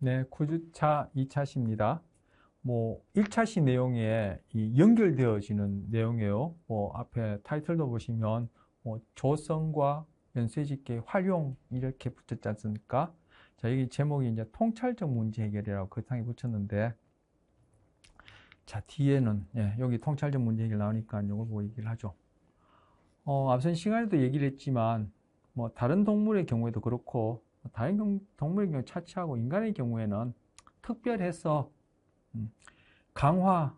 네, 9주차 2차시입니다. 1차시 내용에 연결되어지는 내용이에요. 앞에 타이틀도 보시면, 조성과 연쇄집계 활용 이렇게 붙였지 않습니까? 자, 여기 제목이 이제 통찰적 문제 해결이라고 거창히 붙였는데, 자, 뒤에는, 여기 통찰적 문제 해결 나오니까 이걸 보고 얘기를 하죠. 앞선 시간에도 얘기를 했지만, 다른 동물의 경우에도 그렇고, 다른 동물의 경우 차치하고 인간의 경우에는 특별해서 강화를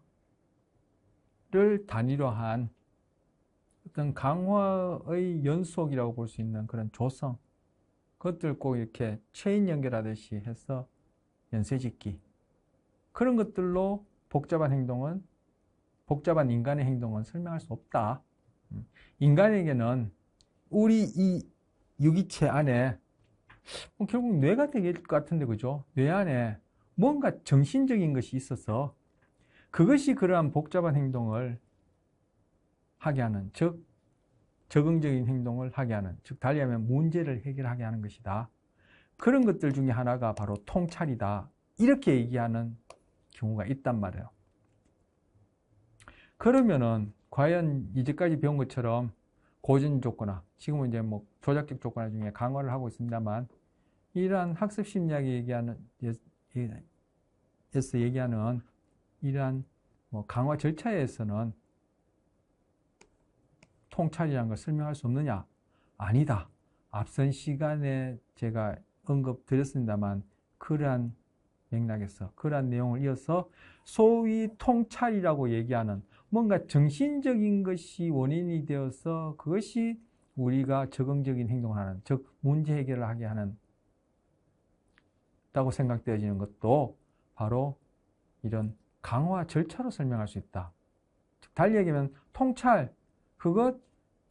단위로 한 어떤 강화의 연속이라고 볼 수 있는 그런 조성, 그것들 꼭 이렇게 체인 연결하듯이 해서 연쇄짓기, 그런 것들로 복잡한 인간의 행동은 설명할 수 없다. 인간에게는 우리 이 유기체 안에 결국 뇌가 되게 될 것 같은데, 그죠? 뇌 안에 뭔가 정신적인 것이 있어서 그것이 그러한 복잡한 행동을 하게 하는, 즉 적응적인 행동을 하게 하는, 즉 달리하면 문제를 해결하게 하는 것이다. 그런 것들 중에 하나가 바로 통찰이다. 이렇게 얘기하는 경우가 있단 말이에요. 그러면은 과연 이제까지 배운 것처럼 고전 조건화, 지금은 이제 조작적 조건화 중에 강화를 하고 있습니다만, 이러한 학습 심리학이 얘기하는 이러한 강화 절차에서는 통찰이라는 걸 설명할 수 없느냐? 아니다. 앞선 시간에 제가 언급드렸습니다만, 그러한 맥락에서, 그러한 내용을 이어서 소위 통찰이라고 얘기하는 뭔가 정신적인 것이 원인이 되어서 그것이 우리가 적응적인 행동을 하는, 즉 문제 해결을 하게 하는 다고 생각되어지는 것도 바로 이런 강화 절차로 설명할 수 있다. 즉 달리 얘기하면 통찰, 그것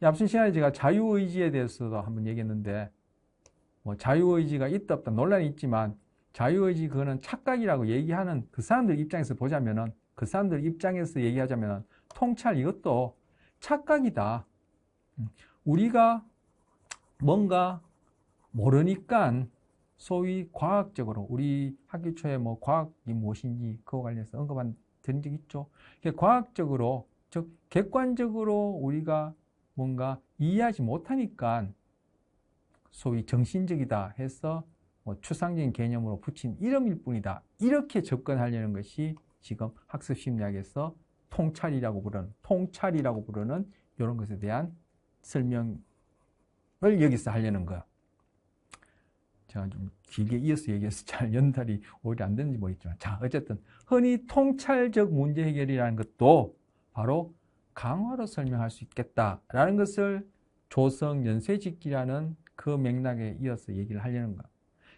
앞선 시간에 제가 자유의지에 대해서도 한번 얘기했는데, 자유의지가 있다 없다 논란이 있지만, 자유의지 그거는 착각이라고 얘기하는 그 사람들 입장에서 보자면은, 그 사람들 입장에서 얘기하자면은 통찰 이것도 착각이다. 우리가 뭔가 모르니까 소위 과학적으로, 우리 학기 초에 과학이 무엇인지 그거 관련해서 언급한 적 있죠. 과학적으로, 즉 객관적으로 우리가 뭔가 이해하지 못하니까 소위 정신적이다 해서 추상적인 개념으로 붙인 이름일 뿐이다. 이렇게 접근하려는 것이 지금 학습 심리학에서 통찰이라고 부르는 이런 것에 대한 설명을 여기서 하려는 거야. 제가 좀 길게 이어서 얘기해서 잘 연달이 오히려 안 되는지 모르겠지만, 자, 어쨌든 흔히 통찰적 문제 해결이라는 것도 바로 강화로 설명할 수 있겠다라는 것을 조성 연쇄짓기라는 그 맥락에 이어서 얘기를 하려는 거야.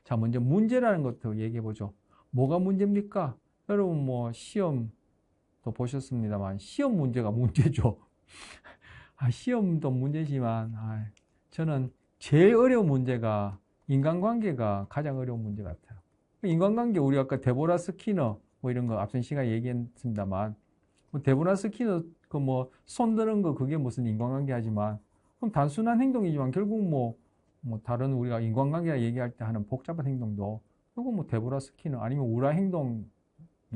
자, 먼저 문제라는 것도 얘기해 보죠. 뭐가 문제입니까? 여러분 시험도 보셨습니다만, 시험 문제가 문제죠. 시험도 문제지만 저는 제일 어려운 문제가 인간관계가 가장 어려운 문제 같아요. 인간관계, 우리 아까 데보라 스키너 이런 거 앞선 시간에 얘기했습니다만, 데보라 스키너 손 드는 거 그게 무슨 인간관계 하지만, 그럼 단순한 행동이지만 결국 다른 우리가 인간관계라 얘기할 때 하는 복잡한 행동도 결국 데보라 스키너 아니면 우라 행동이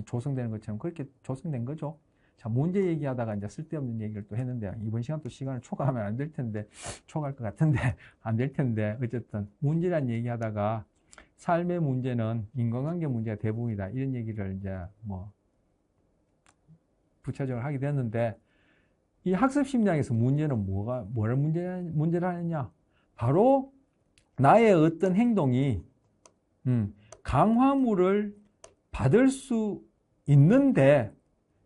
조성되는 것처럼 그렇게 조성된 거죠. 자, 문제 얘기하다가 이제 쓸데없는 얘기를 또 했는데, 이번 시간 또 시간을 초과하면 안 될 텐데, 초과할 것 같은데, 안 될 텐데, 어쨌든, 문제란 얘기하다가, 삶의 문제는 인간관계 문제가 대부분이다. 이런 얘기를 이제 부차적으로 하게 됐는데, 이 학습 심리학에서 문제는 뭐를 문제를 하느냐? 바로 나의 어떤 행동이, 강화물을 받을 수 있는데,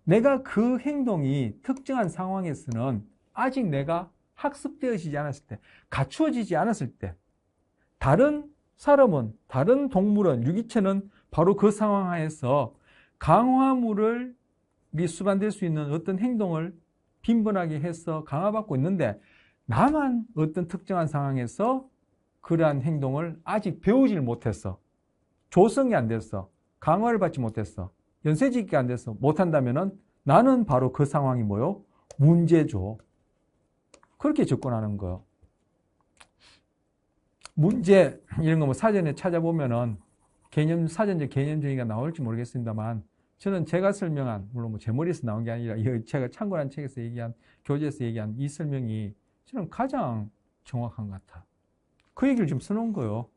내가 그 행동이 특정한 상황에서는 아직 내가 학습되어지지 않았을 때, 갖추어지지 않았을 때, 다른 사람은, 다른 동물은, 유기체는 바로 그 상황 하에서 강화물을 수반될 수 있는 어떤 행동을 빈번하게 해서 강화받고 있는데, 나만 어떤 특정한 상황에서 그러한 행동을 아직 배우질 못했어. 조성이 안 됐어. 강화를 받지 못했어. 연쇄짓기가 안 돼서 못한다면은 나는 바로 그 상황이 뭐요? 문제죠. 그렇게 접근하는 거예요. 문제, 이런 거 사전에 찾아보면은 사전적 개념 정의가 나올지 모르겠습니다만, 저는 제가 설명한, 물론 뭐 제 머리에서 나온 게 아니라, 제가 참고한 책에서 얘기한, 교재에서 얘기한 이 설명이 저는 가장 정확한 것 같아. 그 얘기를 지금 써놓은 거예요.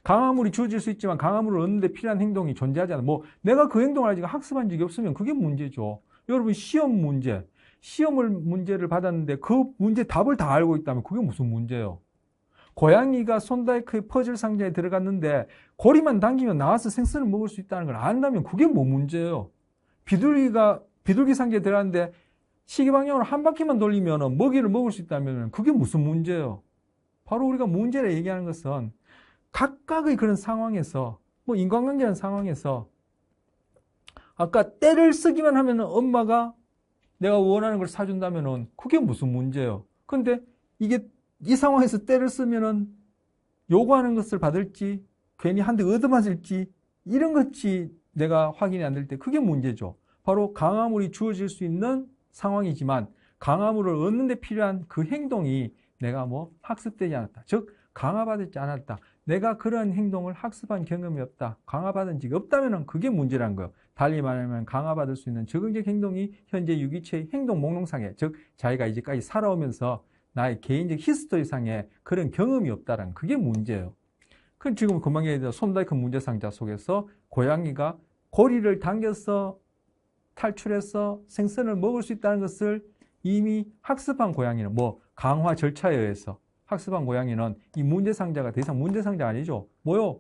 강화물이 주어질 수 있지만 강화물을 얻는데 필요한 행동이 존재하지 않아. 뭐 내가 그 행동을 아직 학습한 적이 없으면 그게 문제죠. 여러분 시험 문제를 받았는데 그 문제 답을 다 알고 있다면 그게 무슨 문제예요? 고양이가 손다이크의 퍼즐 상자에 들어갔는데 고리만 당기면 나와서 생선을 먹을 수 있다는 걸 안다면 그게 뭐 문제예요? 비둘기 상자에 들어갔는데 시계 방향으로 한 바퀴만 돌리면 먹이를 먹을 수 있다면 그게 무슨 문제예요? 바로 우리가 문제를 얘기하는 것은 각각의 그런 상황에서, 뭐 인간관계라는 상황에서 아까 때를 쓰기만 하면 엄마가 내가 원하는 걸 사준다면 그게 무슨 문제예요? 근데 이 상황에서 때를 쓰면은 요구하는 것을 받을지 괜히 한 대 얻어맞을지 이런 것이 내가 확인이 안 될 때 그게 문제죠. 바로 강화물이 주어질 수 있는 상황이지만 강화물을 얻는 데 필요한 그 행동이 내가 뭐 학습되지 않았다. 즉 강화받지 않았다. 내가 그런 행동을 학습한 경험이 없다. 강화받은 적이 없다면 그게 문제란 거예요. 달리 말하면 강화받을 수 있는 적응적 행동이 현재 유기체의 행동 목록상에, 즉 자기가 이제까지 살아오면서 나의 개인적 히스토리상에 그런 경험이 없다는 그게 문제예요. 그럼 지금 금방 얘기했던 손다이크 문제상자 속에서 고양이가 고리를 당겨서 탈출해서 생선을 먹을 수 있다는 것을 이미 학습한 고양이는 뭐 강화 절차에 의해서 학습한 고양이는 이 문제상자가 더 이상 문제상자가 아니죠. 뭐요?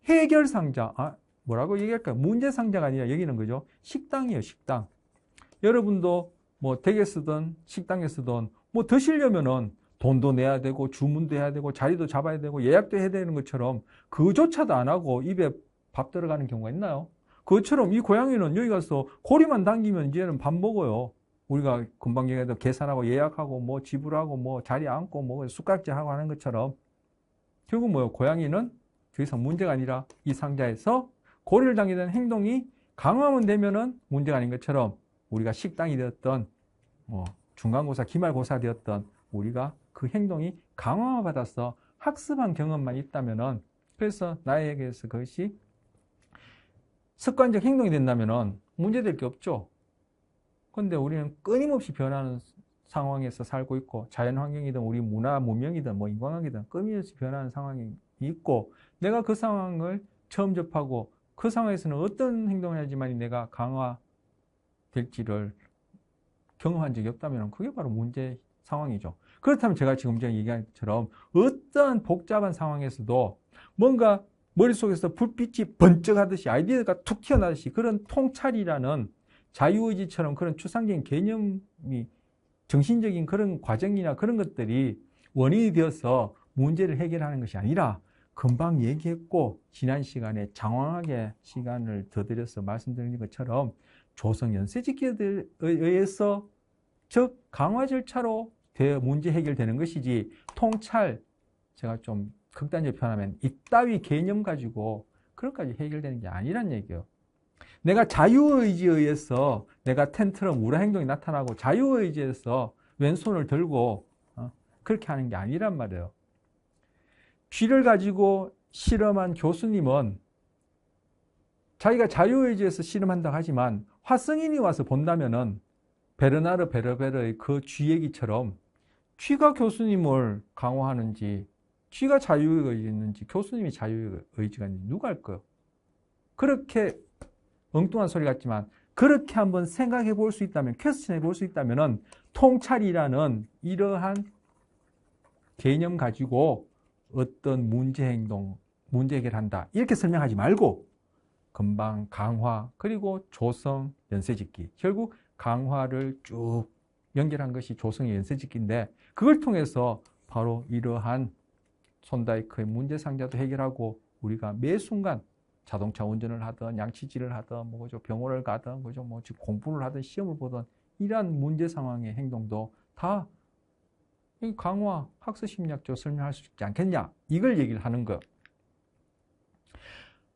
해결상자. 뭐라고 얘기할까요? 문제상자가 아니라 여기는 그죠? 식당이에요, 식당. 여러분도 뭐 댁에 쓰든 식당에 쓰든 뭐 드시려면은 돈도 내야 되고 주문도 해야 되고 자리도 잡아야 되고 예약도 해야 되는 것처럼 그조차도 안 하고 입에 밥 들어가는 경우가 있나요? 그것처럼 이 고양이는 여기 가서 고리만 당기면 이제는 밥 먹어요. 우리가 금방 얘기해도 계산하고 예약하고 뭐 지불하고 뭐 자리 앉고 뭐 숟가락질하고 하는 것처럼 결국 뭐요? 고양이는 더 이상 문제가 아니라 이 상자에서 고리를 당기는 행동이 강화하면 되면은 문제가 아닌 것처럼 우리가 식당이 되었던 중간고사, 기말고사 되었던 우리가 그 행동이 강화받아서 학습한 경험만 있다면은 그래서 나에게서 그것이 습관적 행동이 된다면은 문제될 게 없죠. 그런데 우리는 끊임없이 변하는 상황에서 살고 있고 자연환경이든 우리 문화, 문명이든 뭐 인간관계든 끊임없이 변하는 상황이 있고 내가 그 상황을 처음 접하고 그 상황에서는 어떤 행동을 해야지만 내가 강화될지를 경험한 적이 없다면 그게 바로 문제 상황이죠. 그렇다면 제가 지금 전에 얘기한 것처럼 어떠한 복잡한 상황에서도 뭔가 머릿속에서 불빛이 번쩍하듯이 아이디어가 툭 튀어나듯이 그런 통찰이라는 자유의지처럼 그런 추상적인 개념이 정신적인 그런 과정이나 그런 것들이 원인이 되어서 문제를 해결하는 것이 아니라 금방 얘기했고 지난 시간에 장황하게 시간을 더 들여서 말씀드린 것처럼 조성 연쇄직기에 의해서 즉 강화 절차로 문제 해결되는 것이지 통찰 제가 좀 극단적으로 표현하면 이따위 개념 가지고 그것까지 해결되는 게 아니란 얘기예요. 내가 자유의지에 의해서 내가 텐트럼 우라 행동이 나타나고 자유의지에서 왼손을 들고 그렇게 하는 게 아니란 말이에요. 쥐를 가지고 실험한 교수님은 자기가 자유의지에서 실험한다고 하지만 화성인이 와서 본다면은 베르나르 베르베르의 그 쥐 얘기처럼 쥐가 교수님을 강화하는지 쥐가 자유의지가 있는지 교수님이 자유의지가 있는지 누가 알까요? 그렇게 엉뚱한 소리 같지만 그렇게 한번 생각해 볼 수 있다면 퀘스천해 볼 수 있다면 통찰이라는 이러한 개념 가지고 어떤 문제 해결한다 이렇게 설명하지 말고 금방 강화 그리고 조성 연쇄짓기 결국 강화를 쭉 연결한 것이 조성의 연쇄짓기인데 그걸 통해서 바로 이러한 손다이크의 문제 상자도 해결하고 우리가 매 순간 자동차 운전을 하든 양치질을 하든 뭐 그죠 병원을 가든 그죠 뭐 공부를 하든 시험을 보든 이러한 문제 상황의 행동도 다 강화 학습 심리학적으로 설명할 수 있지 않겠냐 이걸 얘기를 하는 거.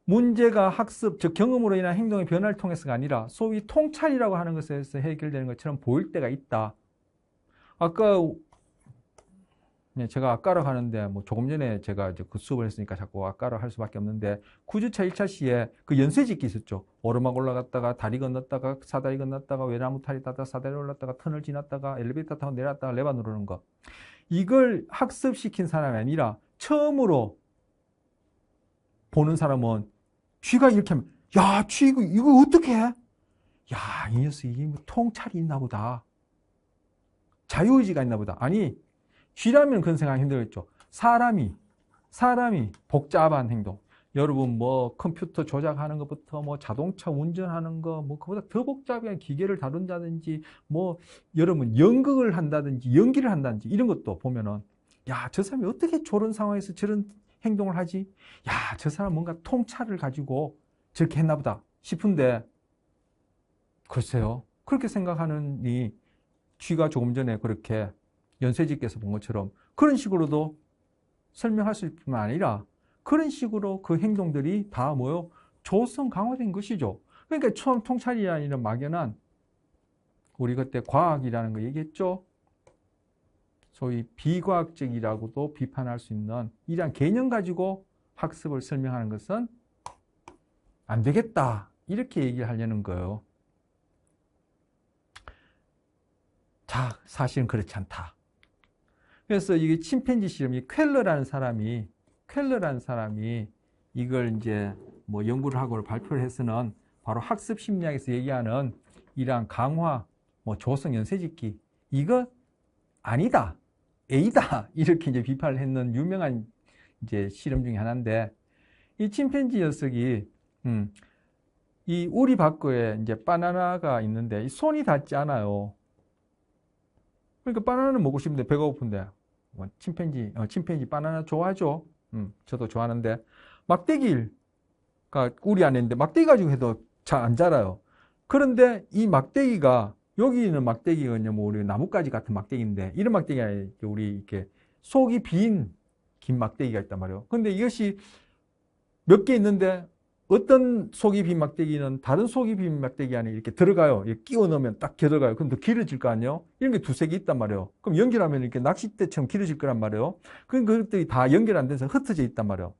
문제가 학습 즉 경험으로 인한 행동의 변화를 통해서가 아니라 소위 통찰이라고 하는 것에서 해결되는 것처럼 보일 때가 있다. 아까 제가 아까로 하는데, 뭐 조금 전에 제가 이제 그 수업을 했으니까 자꾸 아까로 할 수밖에 없는데, 9주차 1차 시에 그 연쇄짓기 있었죠. 오르막 올라갔다가, 다리 건넜다가, 사다리 건넜다가, 외나무 타리 타다가, 사다리 올랐다가, 터널 지났다가, 엘리베이터 타고 내려갔다가, 레바 누르는 거. 이걸 학습시킨 사람이 아니라, 처음으로 보는 사람은, 쥐가 이렇게 하면, 야, 쥐 이거 어떻게 해? 야, 이 녀석이 뭐 통찰이 있나 보다. 자유의지가 있나 보다. 아니, 쥐라면 그런 생각이 힘들겠죠. 사람이 복잡한 행동. 여러분, 뭐, 컴퓨터 조작하는 것부터, 뭐, 자동차 운전하는 거, 뭐, 그보다 더 복잡한 기계를 다룬다든지, 뭐, 여러분, 연극을 한다든지, 연기를 한다든지, 이런 것도 보면은, 야, 저 사람이 어떻게 저런 상황에서 저런 행동을 하지? 야, 저 사람 뭔가 통찰을 가지고 저렇게 했나 보다 싶은데, 글쎄요. 그렇게 생각하느니, 쥐가 조금 전에 그렇게 연쇄직께서 본 것처럼 그런 식으로도 설명할 수 있을 뿐만 아니라 그런 식으로 그 행동들이 다 뭐요? 조성 강화된 것이죠. 그러니까 처음 통찰이라는 이런 막연한 우리 그때 과학이라는 거 얘기했죠. 소위 비과학적이라고도 비판할 수 있는 이러한 개념 가지고 학습을 설명하는 것은 안 되겠다. 이렇게 얘기를 하려는 거예요. 자, 사실은 그렇지 않다. 그래서 이게 침팬지 실험이 쾰러라는 사람이 이걸 이제 뭐 연구를 하고 발표를 해서는 바로 학습 심리학에서 얘기하는 이러한 강화, 뭐 조성 연쇄짓기 이거 아니다, A다 이렇게 이제 비판을 했는 유명한 이제 실험 중에 하나인데 이 침팬지 녀석이 이 우리 밖에 이제 바나나가 있는데 이 손이 닿지 않아요. 그러니까 바나나는 먹고 싶은데 배가 고픈데 침팬지 바나나 좋아하죠. 저도 좋아하는데 막대기가 우리 안에 있는데 막대기 가지고 해도 잘 안 자라요. 그런데 이 막대기가 여기 있는 막대기가 뭐 우리 나뭇가지 같은 막대기인데 이런 막대기가 우리 이렇게 속이 빈 긴 막대기가 있단 말이에요. 근데 이것이 몇 개 있는데 어떤 속이 빈 막대기는 다른 속이 빈 막대기 안에 이렇게 들어가요. 이렇게 끼워 넣으면 딱 들어가요. 그럼 더 길어질 거 아니에요? 이런 게 두세 개 있단 말이에요. 그럼 연결하면 이렇게 낚싯대처럼 길어질 거란 말이에요. 그럼 그것들이 다 연결 안 돼서 흩어져 있단 말이에요.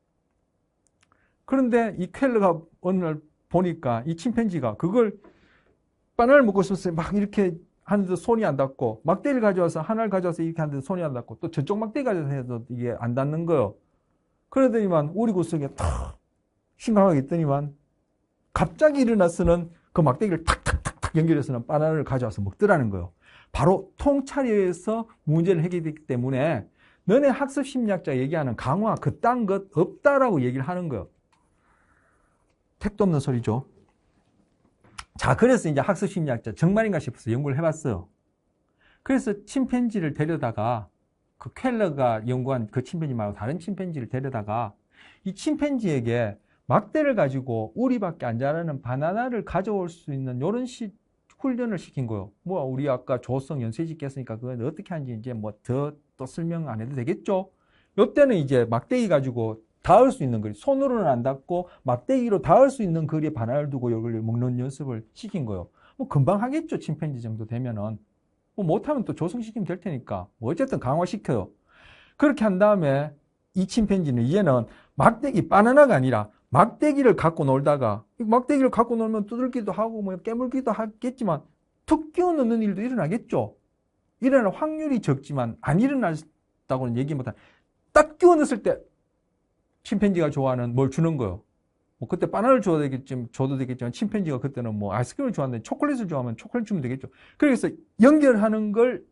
그런데 이 쾰러가 어느 날 보니까 이 침팬지가 그걸 바나나를 먹고 있었어요. 막 이렇게 하는데 손이 안 닿고 막대기를 가져와서 하나를 가져와서 이렇게 하는데 손이 안 닿고 또 저쪽 막대기 가져와서 해도 이게 안 닿는 거예요. 그러더니만 우리 구석에 탁 심각하게 있더니만 갑자기 일어나서는 그 막대기를 탁탁탁탁 연결해서는 바나나를 가져와서 먹더라는 거예요. 바로 통찰에 의해서 문제를 해결했기 때문에 너네 학습 심리학자 얘기하는 강화 그딴 것 없다라고 얘기를 하는 거예요. 택도 없는 소리죠. 자, 그래서 이제 학습 심리학자 정말인가 싶어서 연구를 해봤어요. 그래서 침팬지를 데려다가 그 쾰러가 연구한 그 침팬지 말고 다른 침팬지를 데려다가 이 침팬지에게 막대를 가지고 우리밖에 안 자라는 바나나를 가져올 수 있는 이런 훈련을 시킨 거예요. 뭐 우리 아까 조성 연쇄짓기 했으니까 그건 어떻게 하는지 이제 뭐 더 또 설명 안 해도 되겠죠. 이때는 이제 막대기 가지고 닿을 수 있는 거리, 손으로는 안 닿고 막대기로 닿을 수 있는 거리에 바나나를 두고 이걸 먹는 연습을 시킨 거예요. 뭐 금방 하겠죠. 침팬지 정도 되면은. 뭐 못하면 또 조성시키면 될 테니까. 뭐 어쨌든 강화시켜요. 그렇게 한 다음에 이 침팬지는 이제는 막대기, 바나나가 아니라 막대기를 갖고 놀다가 막대기를 갖고 놀면 두들기도 하고 뭐 깨물기도 하겠지만 툭 끼워 넣는 일도 일어나겠죠. 일어날 확률이 적지만 안 일어났다고는 얘기 못한. 딱 끼워 넣었을 때 침팬지가 좋아하는 뭘 주는 거예요. 뭐 그때 바나나를 줘도 되겠지만 침팬지가 그때는 뭐 아이스크림을 좋아하는데 초콜릿을 좋아하면 초콜릿 주면 되겠죠. 그래서 연결하는 걸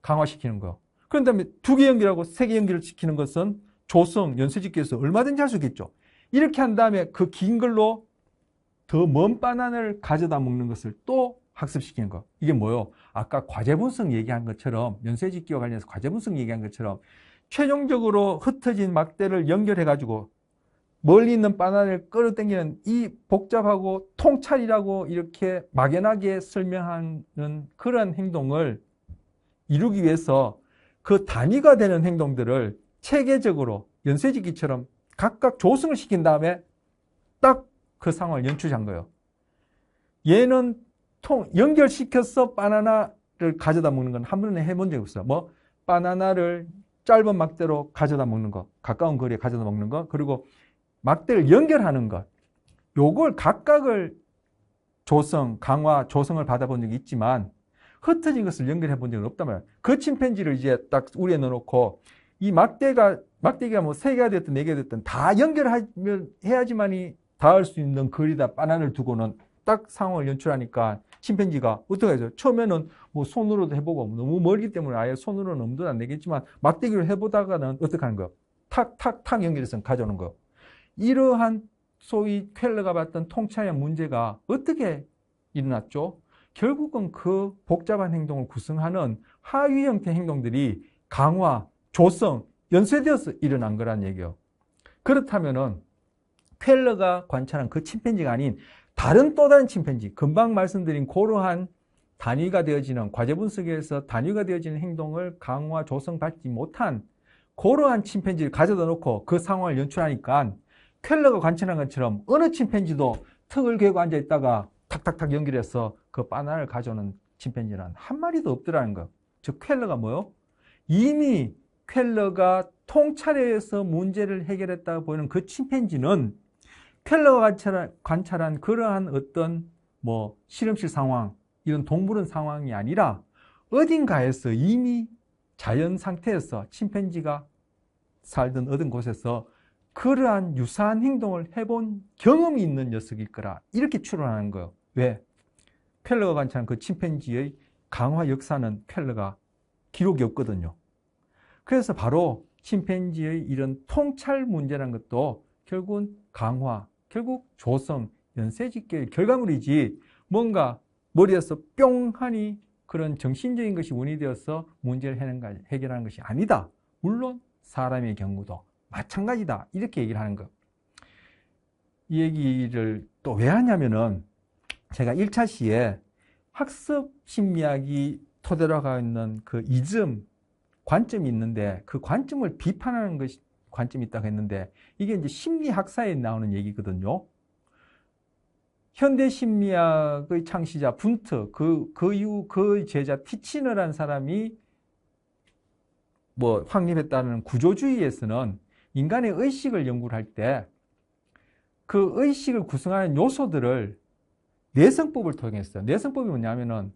강화시키는 거예요. 그런 다음에 2개 연결하고 3개 연결을 시키는 것은 조성, 연쇄짓기에서 얼마든지 할 수 있겠죠. 이렇게 한 다음에 그 긴 걸로 더 먼 바나나를 가져다 먹는 것을 또 학습시키는 거. 이게 뭐예요? 아까 과제분석 얘기한 것처럼 연쇄짓기와 관련해서 과제분석 얘기한 것처럼 최종적으로 흩어진 막대를 연결해가지고 멀리 있는 바나나를 끌어당기는 이 복잡하고 통찰이라고 이렇게 막연하게 설명하는 그런 행동을 이루기 위해서 그 단위가 되는 행동들을 체계적으로 연쇄짓기처럼 각각 조성을 시킨 다음에 딱 그 상황을 연출한 거예요. 얘는 연결시켜서 바나나를 가져다 먹는 건 한 번에 해본 적이 없어요. 뭐 바나나를 짧은 막대로 가져다 먹는 것, 가까운 거리에 가져다 먹는 것, 그리고 막대를 연결하는 것, 요걸 각각을 조성, 강화, 조성을 받아본 적이 있지만 흩어진 것을 연결해 본 적은 없단 말이에요. 그 침팬지를 이제 딱 우리에 넣어놓고 이 막대가 뭐 3개가 됐든 4개가 됐든 다 연결해야지만이 닿을 수 있는 거리다 바나나를 두고는 딱 상황을 연출하니까 침팬지가 어떻게 하죠? 처음에는 뭐 손으로도 해보고 너무 멀기 때문에 아예 손으로는 엄두는 안 내겠지만 막대기로 해보다가는 어떻게 하는 거예요? 탁 연결해서 가져오는 거예요. 이러한 소위 켈러가 봤던 통찰의 문제가 어떻게 일어났죠? 결국은 그 복잡한 행동을 구성하는 하위 형태 행동들이 강화, 조성, 연쇄되어서 일어난 거란 얘기예요. 그렇다면은 켈러가 관찰한 그 침팬지가 아닌 다른 또 다른 침팬지, 금방 말씀드린 그러한 단위가 되어지는 과제 분석에서 단위가 되어지는 행동을 강화, 조성받지 못한 그러한 침팬지를 가져다 놓고 그 상황을 연출하니까 켈러가 관찰한 것처럼 어느 침팬지도 턱을 괴고 앉아 있다가 탁탁탁 연결해서 그 바나나를 가져오는 침팬지는 한 마리도 없더라는 거. 즉 켈러가 뭐요? 이미 켈러가 통찰에서 문제를 해결했다고 보이는 그 침팬지는 켈러가 관찰한 그러한 어떤 뭐 실험실 상황, 이런 동물원 상황이 아니라 어딘가에서 이미 자연 상태에서 침팬지가 살던 얻은 곳에서 그러한 유사한 행동을 해본 경험이 있는 녀석일 거라 이렇게 추론하는 거예요. 왜? 켈러가 관찰한 그 침팬지의 강화 역사는 켈러가 기록이 없거든요. 그래서 바로 침팬지의 이런 통찰 문제라는 것도 결국은 강화, 결국 조성, 연쇄직계의 결과물이지 뭔가 머리에서 뿅 하니 그런 정신적인 것이 원인이 되어서 문제를 해결하는 것이 아니다. 물론 사람의 경우도 마찬가지다. 이렇게 얘기를 하는 것. 이 얘기를 또 왜 하냐면은 제가 1차 시에 학습 심리학이 토대로 하고 있는 그 이즘 관점이 있는데 그 관점을 비판하는 것이 관점이 있다고 했는데 이게 이제 심리학사에 나오는 얘기거든요. 현대 심리학의 창시자 분트 그 이후 그 제자 티치너라는 사람이 뭐 확립했다는 구조주의에서는 인간의 의식을 연구를 할 때 그 의식을 구성하는 요소들을 내성법을 통했어요. 내성법이 뭐냐면은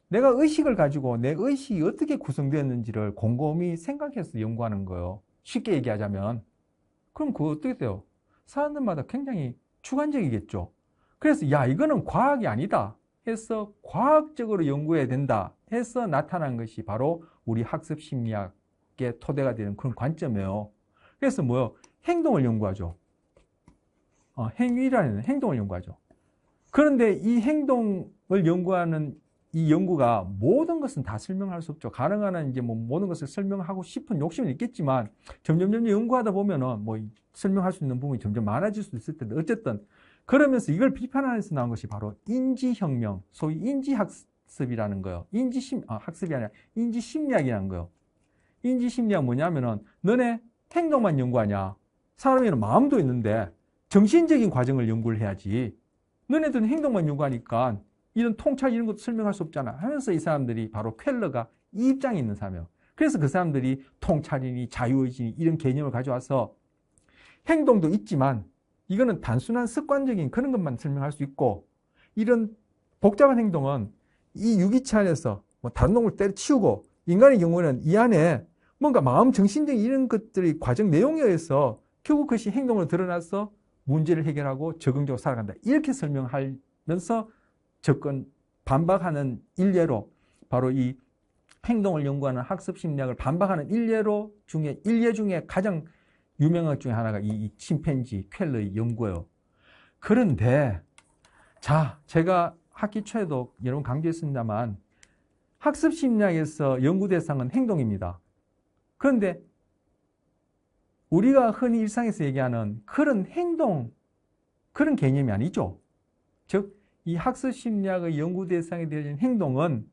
내가 의식을 가지고 내 의식이 어떻게 구성되었는지를 곰곰이 생각해서 연구하는 거예요. 쉽게 얘기하자면. 그럼 그거 어떻게 돼요? 사람들마다 굉장히 주관적이겠죠. 그래서 야 이거는 과학이 아니다 해서 과학적으로 연구해야 된다 해서 나타난 것이 바로 우리 학습 심리학의 토대가 되는 그런 관점이에요. 그래서 뭐요? 행동을 연구하죠. 행위라는 행동을 연구하죠. 그런데 이 행동을 연구하는 이 연구가 모든 것은 다 설명할 수 없죠. 가능한 한 이제 뭐 모든 것을 설명하고 싶은 욕심은 있겠지만 점점 연구하다 보면은 뭐 설명할 수 있는 부분이 점점 많아질 수 있을 텐데 어쨌든 그러면서 이걸 비판하면서 나온 것이 바로 인지혁명, 소위 인지학습이라는 거예요. 학습이 아니라 인지심리학이라는 거예요. 인지심리학 뭐냐면은 너네 행동만 연구하냐? 사람에는 마음도 있는데 정신적인 과정을 연구를 해야지. 너네들은 행동만 연구하니까 이런 통찰 이런 것도 설명할 수 없잖아 하면서 이 사람들이 바로 켈러가 이 입장에 있는 사람이에요. 그래서 그 사람들이 통찰이니 자유의지니 이런 개념을 가져와서 행동도 있지만 이거는 단순한 습관적인 그런 것만 설명할 수 있고 이런 복잡한 행동은 이 유기체 안에서 뭐 다른 동물을 때려치우고 인간의 경우는 이 안에 뭔가 마음 정신적인 이런 것들이 과정 내용에 의해서 결국 그것이 행동으로 드러나서 문제를 해결하고 적응적으로 살아간다. 이렇게 설명하면서 반박하는 일례로 바로 이 행동을 연구하는 학습 심리학을 반박하는 일례 중에 가장 유명한 것 중에 하나가 이 침팬지 켈러의 연구예요. 그런데 자, 제가 학기 초에도 여러분 강조했습니다만 학습 심리학에서 연구 대상은 행동입니다. 그런데 우리가 흔히 일상에서 얘기하는 그런 행동, 그런 개념이 아니죠. 즉, 이 학습 심리학의 연구 대상이 되어진 행동은,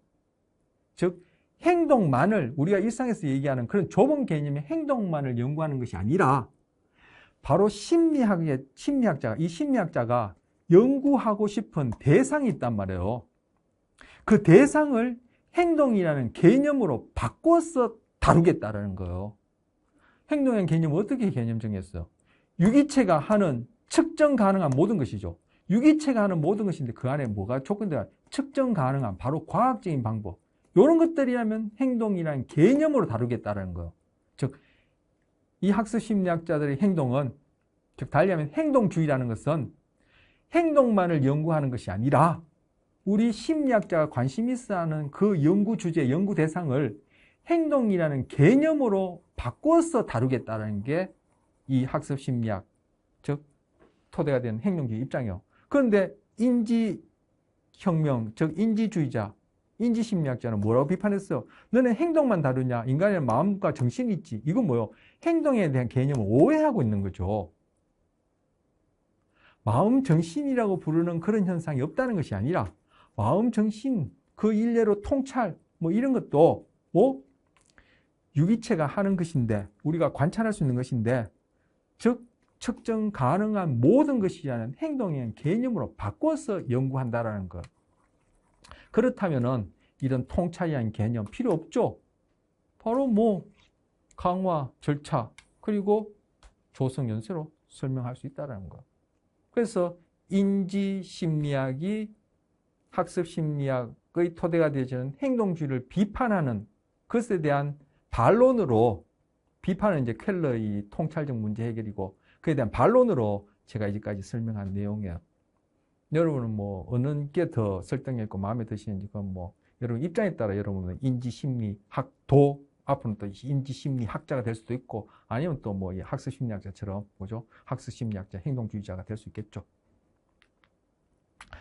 즉, 행동만을, 우리가 일상에서 얘기하는 그런 좁은 개념의 행동만을 연구하는 것이 아니라, 바로 이 심리학자가 연구하고 싶은 대상이 있단 말이에요. 그 대상을 행동이라는 개념으로 바꿔서 다루겠다라는 거예요. 행동의 개념을 어떻게 개념 정했어? 유기체가 하는 측정 가능한 모든 것이죠. 유기체가 하는 모든 것인데 그 안에 뭐가 조건들 측정 가능한 바로 과학적인 방법. 이런 것들이라면 행동이라는 개념으로 다루겠다는 거예요. 즉, 이 학습 심리학자들의 행동은 즉 달리하면 행동주의라는 것은 행동만을 연구하는 것이 아니라 우리 심리학자가 관심 있어 하는 그 연구 주제, 연구 대상을 행동이라는 개념으로 바꿔서 다루겠다는 게 이 학습 심리학, 즉 토대가 된 행동주의 입장이에요. 그런데 인지혁명, 즉 인지주의자, 인지심리학자는 뭐라고 비판했어요? 너는 행동만 다루냐? 인간의 마음과 정신이 있지. 이건 뭐예요? 행동에 대한 개념을 오해하고 있는 거죠. 마음, 정신이라고 부르는 그런 현상이 없다는 것이 아니라 마음, 정신, 그 일례로 통찰, 뭐 이런 것도 뭐 유기체가 하는 것인데 우리가 관찰할 수 있는 것인데 즉 측정 가능한 모든 것이라는 행동의 개념으로 바꿔서 연구한다라는 것. 그렇다면은 이런 통찰이라는 개념 필요 없죠. 바로 뭐 강화, 절차, 그리고 조성, 연쇄로 설명할 수 있다는 것. 그래서 인지심리학이 학습심리학의 토대가 되어지는 행동주의를 비판하는 것에 대한 반론으로 비판은 이제 켈러의 통찰적 문제 해결이고 그에 대한 반론으로 제가 이제까지 설명한 내용이에요. 여러분은 뭐 어느 게 더 설득력 있고 마음에 드시는지 그건 뭐 여러분 입장에 따라 여러분은 인지심리학도 앞으로는 또 인지심리학자가 될 수도 있고 아니면 또 뭐 학습심리학자처럼 뭐죠? 학습심리학자, 행동주의자가 될 수 있겠죠.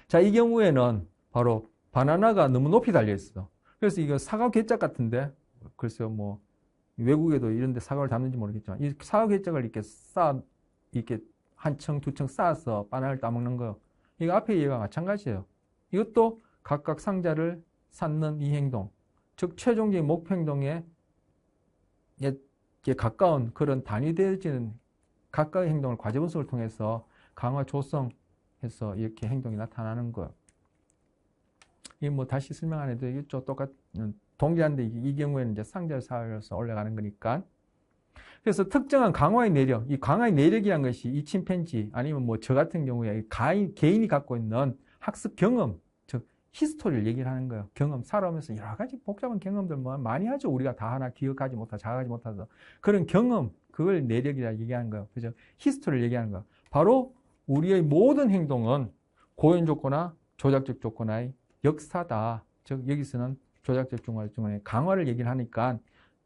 자, 이 경우에는 바로 바나나가 너무 높이 달려 있어. 그래서 이거 사과 괴짝 같은데 글쎄요 뭐 외국에도 이런 데 사과를 담는지 모르겠지만 이 사과 괴짝을 이렇게 한 층, 두 층 쌓아서 바나나를 따먹는 거. 이거 앞에 얘가 마찬가지예요. 이것도 각각 상자를 쌓는 이 행동. 즉 최종적인 목표 행동에 가까운 그런 단위되어지는 각각의 행동을 과제 분석을 통해서 강화 조성해서 이렇게 행동이 나타나는 거예요. 이 뭐 다시 설명 안 해도 되겠죠. 똑같은 동일한데 이 경우에는 이제 상자를 쌓아서 올라가는 거니까. 그래서 특정한 강화의 내력, 이 강화의 내력이란 것이 이 침팬지 아니면 뭐 저 같은 경우에 개인이 갖고 있는 학습 경험, 즉 히스토리를 얘기를 하는 거예요. 경험, 살아오면서 여러 가지 복잡한 경험들 뭐 많이 하죠. 우리가 다 하나 기억하지 못하고 자각하지 못해서 그런 경험, 그걸 내력이라 얘기하는 거예요. 그죠? 히스토리를 얘기하는 거예요. 바로 우리의 모든 행동은 고연 조건화, 조작적 조건화의 역사다. 즉 여기서는 조작적 조건화의 강화를 얘기를 하니까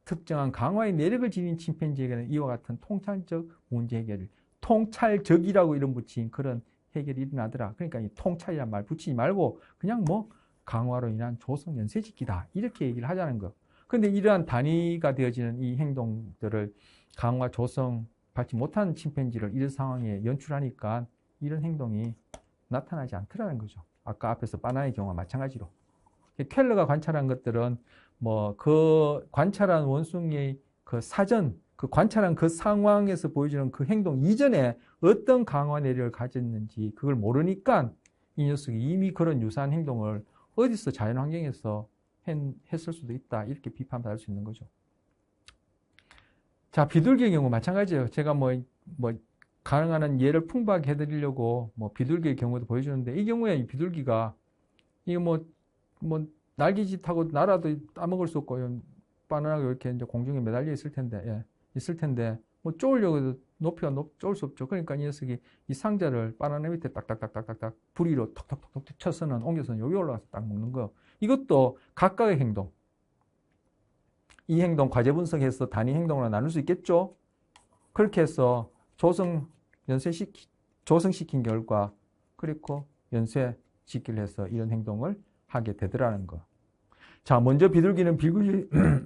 특정한 강화의 내력을 지닌 침팬지에게는 이와 같은 통찰적 문제 해결을 통찰적이라고 이름 붙인 그런 해결이 일어나더라. 그러니까 이 통찰이란 말 붙이지 말고 그냥 뭐 강화로 인한 조성 연쇄짓기다 이렇게 얘기를 하자는 거. 그런데 이러한 단위가 되어지는 이 행동들을 강화 조성 받지 못한 침팬지를 이런 상황에 연출하니까 이런 행동이 나타나지 않더라는 거죠. 아까 앞에서 바나나의 경우와 마찬가지로. 켈러가 관찰한 것들은 뭐 그 관찰한 원숭이의 그 사전, 그 관찰한 그 상황에서 보여주는 그 행동 이전에 어떤 강화 내력을 가졌는지 그걸 모르니까 이 녀석이 이미 그런 유사한 행동을 어디서 자연환경에서 했을 수도 있다. 이렇게 비판받을 수 있는 거죠. 자, 비둘기의 경우 마찬가지예요. 제가 뭐 가능한 한 예를 풍부하게 해드리려고 뭐 비둘기의 경우도 보여주는데 이 경우에 이 비둘기가 이거 뭐 날개짓하고 날아도 따먹을 수 없고 바나나가 이렇게 이제 공중에 매달려 있을 텐데 뭐 쪼으려고 해도 높이가 쪼을 수 없죠. 그러니까 이 녀석이 이 상자를 바나나 밑에 딱딱딱딱딱 부리로 톡톡톡톡 쳐서는 옮겨서는 여기 올라가서 딱 먹는 거. 이것도 각각의 행동. 이 행동 과제 분석해서 단위 행동으로 나눌 수 있겠죠. 그렇게 해서 조성시킨 결과 그리고 연쇄시키를 해서 이런 행동을 하게 되더라는 거. 자, 먼저 비둘기는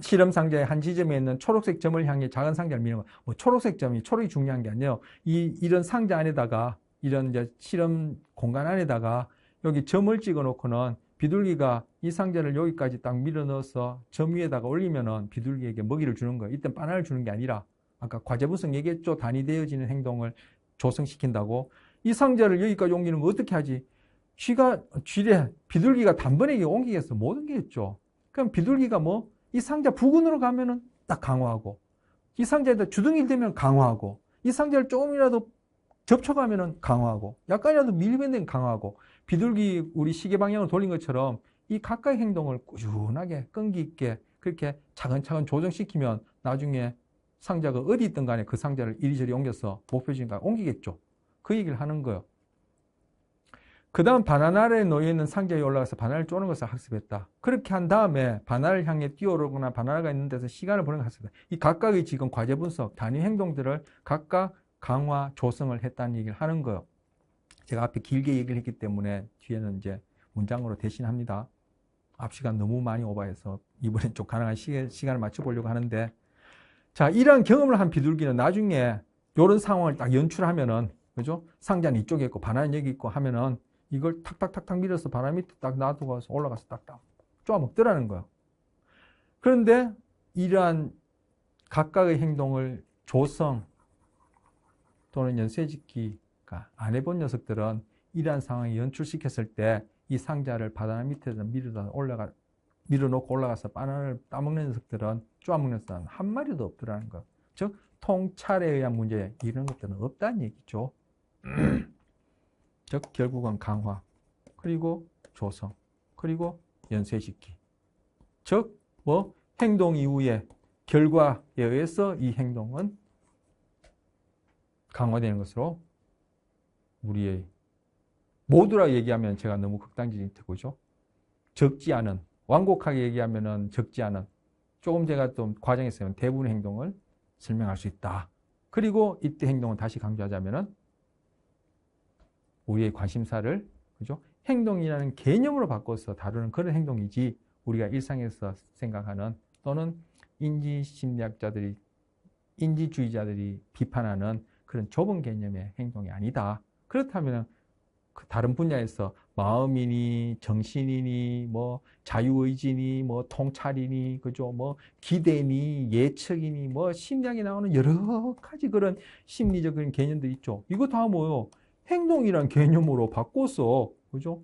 실험 상자의 한 지점에 있는 초록색 점을 향해 작은 상자를 미는 거. 뭐 초록색 점이 초록이 중요한 게 아니에요. 이런 상자 안에다가 이런 이제 실험 공간 안에다가 여기 점을 찍어 놓고는 비둘기가 이 상자를 여기까지 딱 밀어 넣어서 점 위에다가 올리면은 비둘기에게 먹이를 주는 거예요. 이때 바나나를 주는 게 아니라 아까 과제 분석 얘기했죠. 단위되어지는 행동을 조성시킨다고. 이 상자를 여기까지 옮기는 거 어떻게 하지? 비둘기가 단번에 옮기겠어? 못 옮기겠죠. 그럼 비둘기가 이 상자 부근으로 가면은 딱 강화하고, 이 상자에다 주둥이를 대면 강화하고, 이 상자를 조금이라도 접촉하면 강화하고, 약간이라도 밀면 강화하고, 비둘기 우리 시계 방향을 돌린 것처럼 이 각각의 행동을 꾸준하게 끈기 있게 그렇게 차근차근 조정시키면 나중에 상자가 어디 있든 간에 그 상자를 이리저리 옮겨서 목표 지점까지 옮기겠죠. 그 얘기를 하는 거예요. 그 다음 바나나 아래에 놓여있는 상자에 올라가서 바나나를 쪼는 것을 학습했다. 그렇게 한 다음에 바나나를 향해 뛰어오르거나 바나나가 있는 데서 시간을 보내는 것을 학습했다. 이 각각의 지금 과제 분석, 단위 행동들을 각각 강화, 조성을 했다는 얘기를 하는 거예요. 제가 앞에 길게 얘기를 했기 때문에 뒤에는 이제 문장으로 대신합니다. 앞 시간 너무 많이 오버해서 이번엔 좀 가능한 시간을 맞춰보려고 하는데, 자, 이러한 경험을 한 비둘기는 나중에 이런 상황을 딱 연출하면은, 그죠? 상자는 이쪽에 있고 바나나는 여기 있고 하면은 이걸 탁탁탁탁 밀어서 바나나 밑에 딱 놔두고 올라가서 딱딱 쪼아 먹더라는 거예요. 그런데 이러한 각각의 행동을 조성 또는 연쇄짓기가 안 해본 녀석들은 이러한 상황에 연출시켰을 때 이 상자를 바나나 밑에다 밀어놓고 올라가서 바나나를 따먹는 녀석들은, 쪼아먹는 녀석들은 한 마리도 없더라는 거예요. 즉, 통찰에 의한 문제, 이런 것들은 없다는 얘기죠. 즉, 결국은 강화, 그리고 조성, 그리고 연쇄짓기. 즉, 행동 이후에 결과에 의해서 이 행동은 강화되는 것으로 우리의 모두라 얘기하면 제가 너무 극단적인 태고죠. 적지 않은, 완곡하게 얘기하면은 적지 않은, 조금 제가 좀 과정했으면 대부분의 행동을 설명할 수 있다. 그리고 이때 행동을 다시 강조하자면은 우리의 관심사를, 그죠? 행동이라는 개념으로 바꿔서 다루는 그런 행동이지, 우리가 일상에서 생각하는 또는 인지심리학자들이, 인지주의자들이 비판하는 그런 좁은 개념의 행동이 아니다. 그렇다면 다른 분야에서 마음이니 정신이니 자유의지니 통찰이니, 그죠? 기대니 예측이니 심리학에 나오는 여러 가지 그런 심리적인 개념들이 있죠. 이거 다 뭐요? 행동이란 개념으로 바꿔서, 그죠?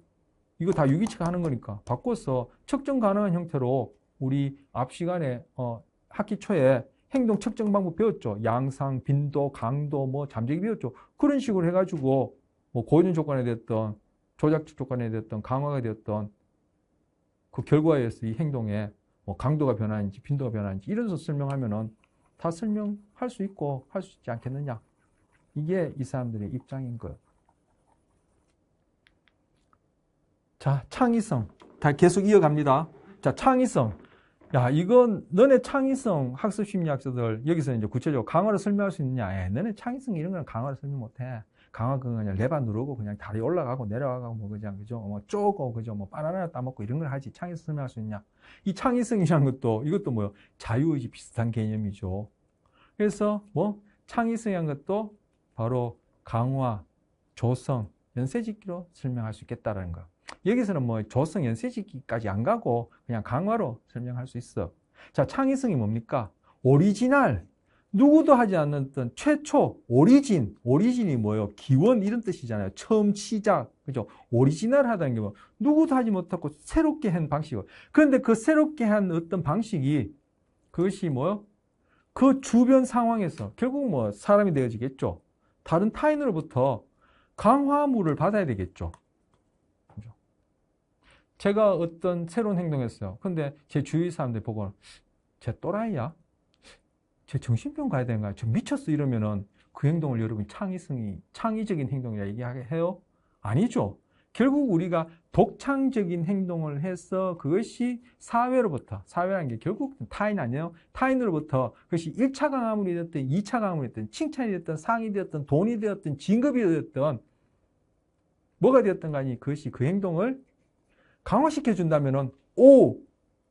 이거 다 유기체가 하는 거니까 바꿔서 측정 가능한 형태로 우리 앞 시간에 학기 초에 행동 측정 방법 배웠죠. 양상, 빈도, 강도, 잠재기 배웠죠. 그런 식으로 해가지고 고유준 조건이 됐던, 조작적 조건이 됐던, 강화가 되었던 그 결과에 의해서 이 행동의 강도가 변하는지 빈도가 변하는지 이런 식으로 설명하면은 다 설명할 수 있고 할 수 있지 않겠느냐. 이게 이 사람들의 입장인 거예요. 자, 창의성. 다 계속 이어갑니다. 자, 창의성. 야, 이건 너네 창의성 학습 심리학자들 여기서 이제 구체적으로 강화를 설명할 수 있느냐? 너네 창의성 이런 거는 강화를 설명 못 해. 강화 그냥 레바 누르고 그냥 다리 올라가고 내려가고 그냥, 그죠? 쪼고, 그죠? 바나나 따먹고 이런 걸 하지. 창의성 설명할 수 있냐? 이 창의성이라는 것도, 이것도 뭐요? 자유의지 비슷한 개념이죠. 그래서 창의성이라는 것도 바로 강화, 조성, 연쇄짓기로 설명할 수 있겠다라는 거. 여기서는 조성, 연쇄짓기까지 안 가고 그냥 강화로 설명할 수 있어. 자, 창의성이 뭡니까? 오리지널. 누구도 하지 않았던 최초, 오리진이 뭐예요? 기원 이런 뜻이잖아요. 처음 시작, 그죠? 오리지널 하다는 게 누구도 하지 못하고 새롭게 한 방식이에요. 그런데 그 새롭게 한 어떤 방식이, 그것이 뭐요? 그 주변 상황에서 결국 사람이 되어지겠죠. 다른 타인으로부터 강화물을 받아야 되겠죠. 그죠? 제가 어떤 새로운 행동을 했어요. 근데 제 주위 사람들 보고, 쟤 또라이야? 제 정신병 가야 되는 거야. 저 미쳤어 이러면은 그 행동을 여러분 창의적인 행동이라 얘기해요? 아니죠. 결국 우리가 독창적인 행동을 해서 그것이 사회라는 게 결국 타인 아니에요? 타인으로부터 그것이 1차 강화물이 됐든 2차 강화물이 됐든 칭찬이 됐든 상이 되었든 돈이 되었든 진급이 되었든 뭐가 되었든 간에 그것이 그 행동을 강화시켜 준다면은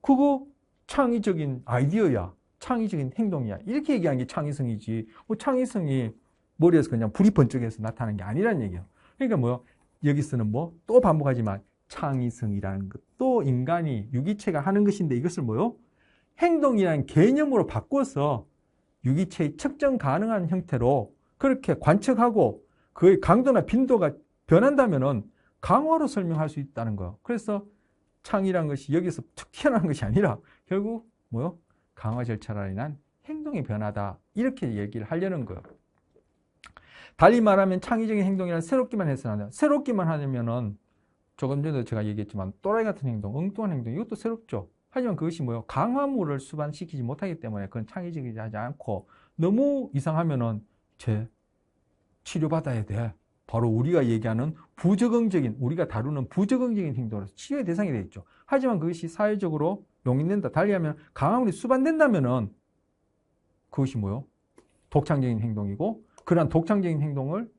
그거 창의적인 아이디어야. 창의적인 행동이야. 이렇게 얘기하는 게 창의성이지. 창의성이 머리에서 그냥 불이 번쩍해서 나타나는 게 아니라는 얘기예요. 그러니까 여기서는 또 반복하지만 창의성이라는 것도 인간이 유기체가 하는 것인데 이것을 행동이라는 개념으로 바꿔서 유기체의 측정 가능한 형태로 그렇게 관측하고 그의 강도나 빈도가 변한다면은 강화로 설명할 수 있다는 거예요. 그래서 창의라는 것이 여기서 툭 튀어나온 것이 아니라 결국 강화 절차로 인한 행동 행동의 변화다. 이렇게 얘기를 하려는 거예요. 달리 말하면 창의적인 행동이란 새롭기만 해서는 안 돼요. 새롭기만 하려면은 조금 전에 제가 얘기했지만 또라이 같은 행동, 엉뚱한 행동 이것도 새롭죠. 하지만 그것이 뭐예요? 강화물을 수반시키지 못하기 때문에 그건 창의적이지 하지 않고 너무 이상하면은 치료받아야 돼. 바로 우리가 얘기하는 부적응적인, 우리가 다루는 부적응적인 행동으로서 치료의 대상이 되겠죠. 하지만 그것이 사회적으로 용인된다. 달리 하면 강화물이 수반된다면은 그것이 뭐예요? 독창적인 행동이고 그러한 독창적인 행동을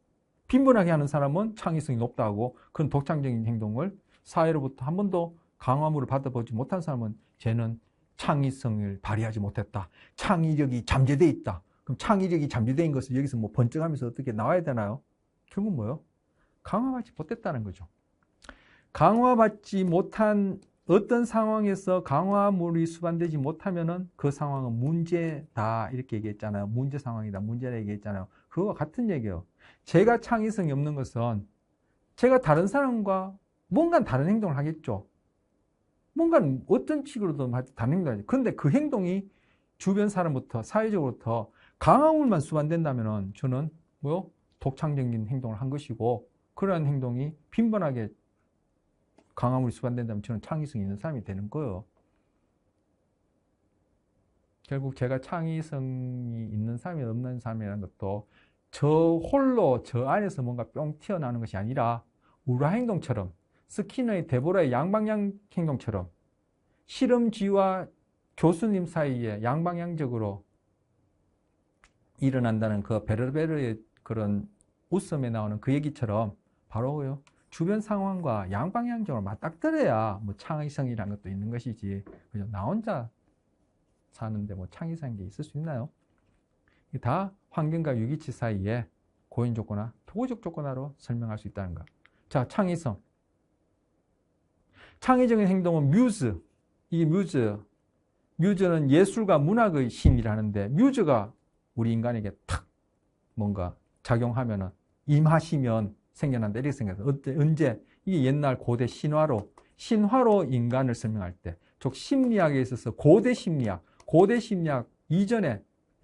빈번하게 하는 사람은 창의성이 높다고 그런 독창적인 행동을 사회로부터 한 번도 강화물을 받아보지 못한 사람은 쟤는 창의성을 발휘하지 못했다. 창의력이 잠재되어 있다. 그럼 창의력이 잠재되어 있는 것을 여기서 뭐 번쩍하면서 어떻게 나와야 되나요? 결국 뭐예요? 강화받지 못했다는 거죠. 강화받지 못한 어떤 상황에서 강화물이 수반되지 못하면은 그 상황은 문제다 이렇게 얘기했잖아요. 문제 상황이다. 문제라 얘기했잖아요. 그거와 같은 얘기예요. 제가 창의성이 없는 것은 제가 다른 사람과 뭔가 다른 행동을 하겠죠. 뭔가 어떤 식으로든 다른 행동을 하죠. 그런데 그 행동이 주변 사람부터 사회적으로부터 강화물만 수반된다면은 저는 뭐요? 독창적인 행동을 한 것이고 그러한 행동이 빈번하게 강화물이 수반된다면 저는 창의성이 있는 사람이 되는 거예요. 결국 제가 창의성이 있는 사람이 없는 사람이라는 것도 저 홀로 저 안에서 뭔가 뿅 튀어나오는 것이 아니라 우라 행동처럼 스키너의 데보라의 양방향 행동처럼 실험쥐와 교수님 사이에 양방향적으로 일어난다는 그 베르베르의 그런 웃음에 나오는 그 얘기처럼 바로요. 주변 상황과 양방향적으로 맞닥뜨려야 뭐 창의성이라는 것도 있는 것이지. 그죠? 나 혼자 사는데 뭐 창의성이 있을 수 있나요? 이게 다 환경과 유기치 사이에 고인 조건화, 토구적 조건화로 설명할 수 있다는 것. 자, 창의성. 창의적인 행동은 뮤즈. 이 뮤즈는 예술과 문학의 신이라는데 뮤즈가 우리 인간에게 탁 뭔가 작용하면은 임하시면 생겨난다 이렇게 생각해요. 언제? 이게 옛날 고대 신화로 인간을 설명할 때, 즉 심리학에 있어서 고대 심리학 이전에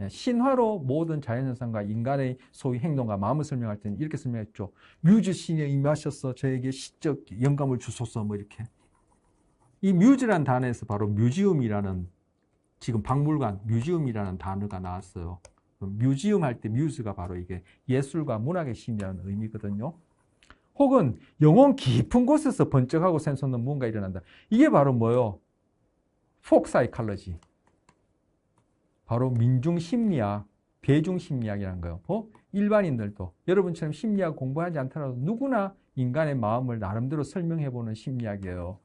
신화로 모든 자연현상과 인간의 소위 행동과 마음을 설명할 때는 이렇게 설명했죠. 뮤즈 신이 임하셔서 저에게 시적 영감을 주소서 뭐 이렇게. 이 뮤즈란 단어에서 바로 뮤지엄이라는 지금 박물관 뮤지엄이라는 단어가 나왔어요. 뮤지엄 할 때 뮤즈가 바로 이게 예술과 문학의 신이라는 의미거든요. 혹은 영혼 깊은 곳에서 번쩍하고 샘솟는 무언가 일어난다. 이게 바로 뭐요? 포크 사이칼러지. 바로 민중심리학, 대중심리학이라는 거예요. 일반인들도 여러분처럼 심리학 공부하지 않더라도 누구나 인간의 마음을 나름대로 설명해보는 심리학이에요.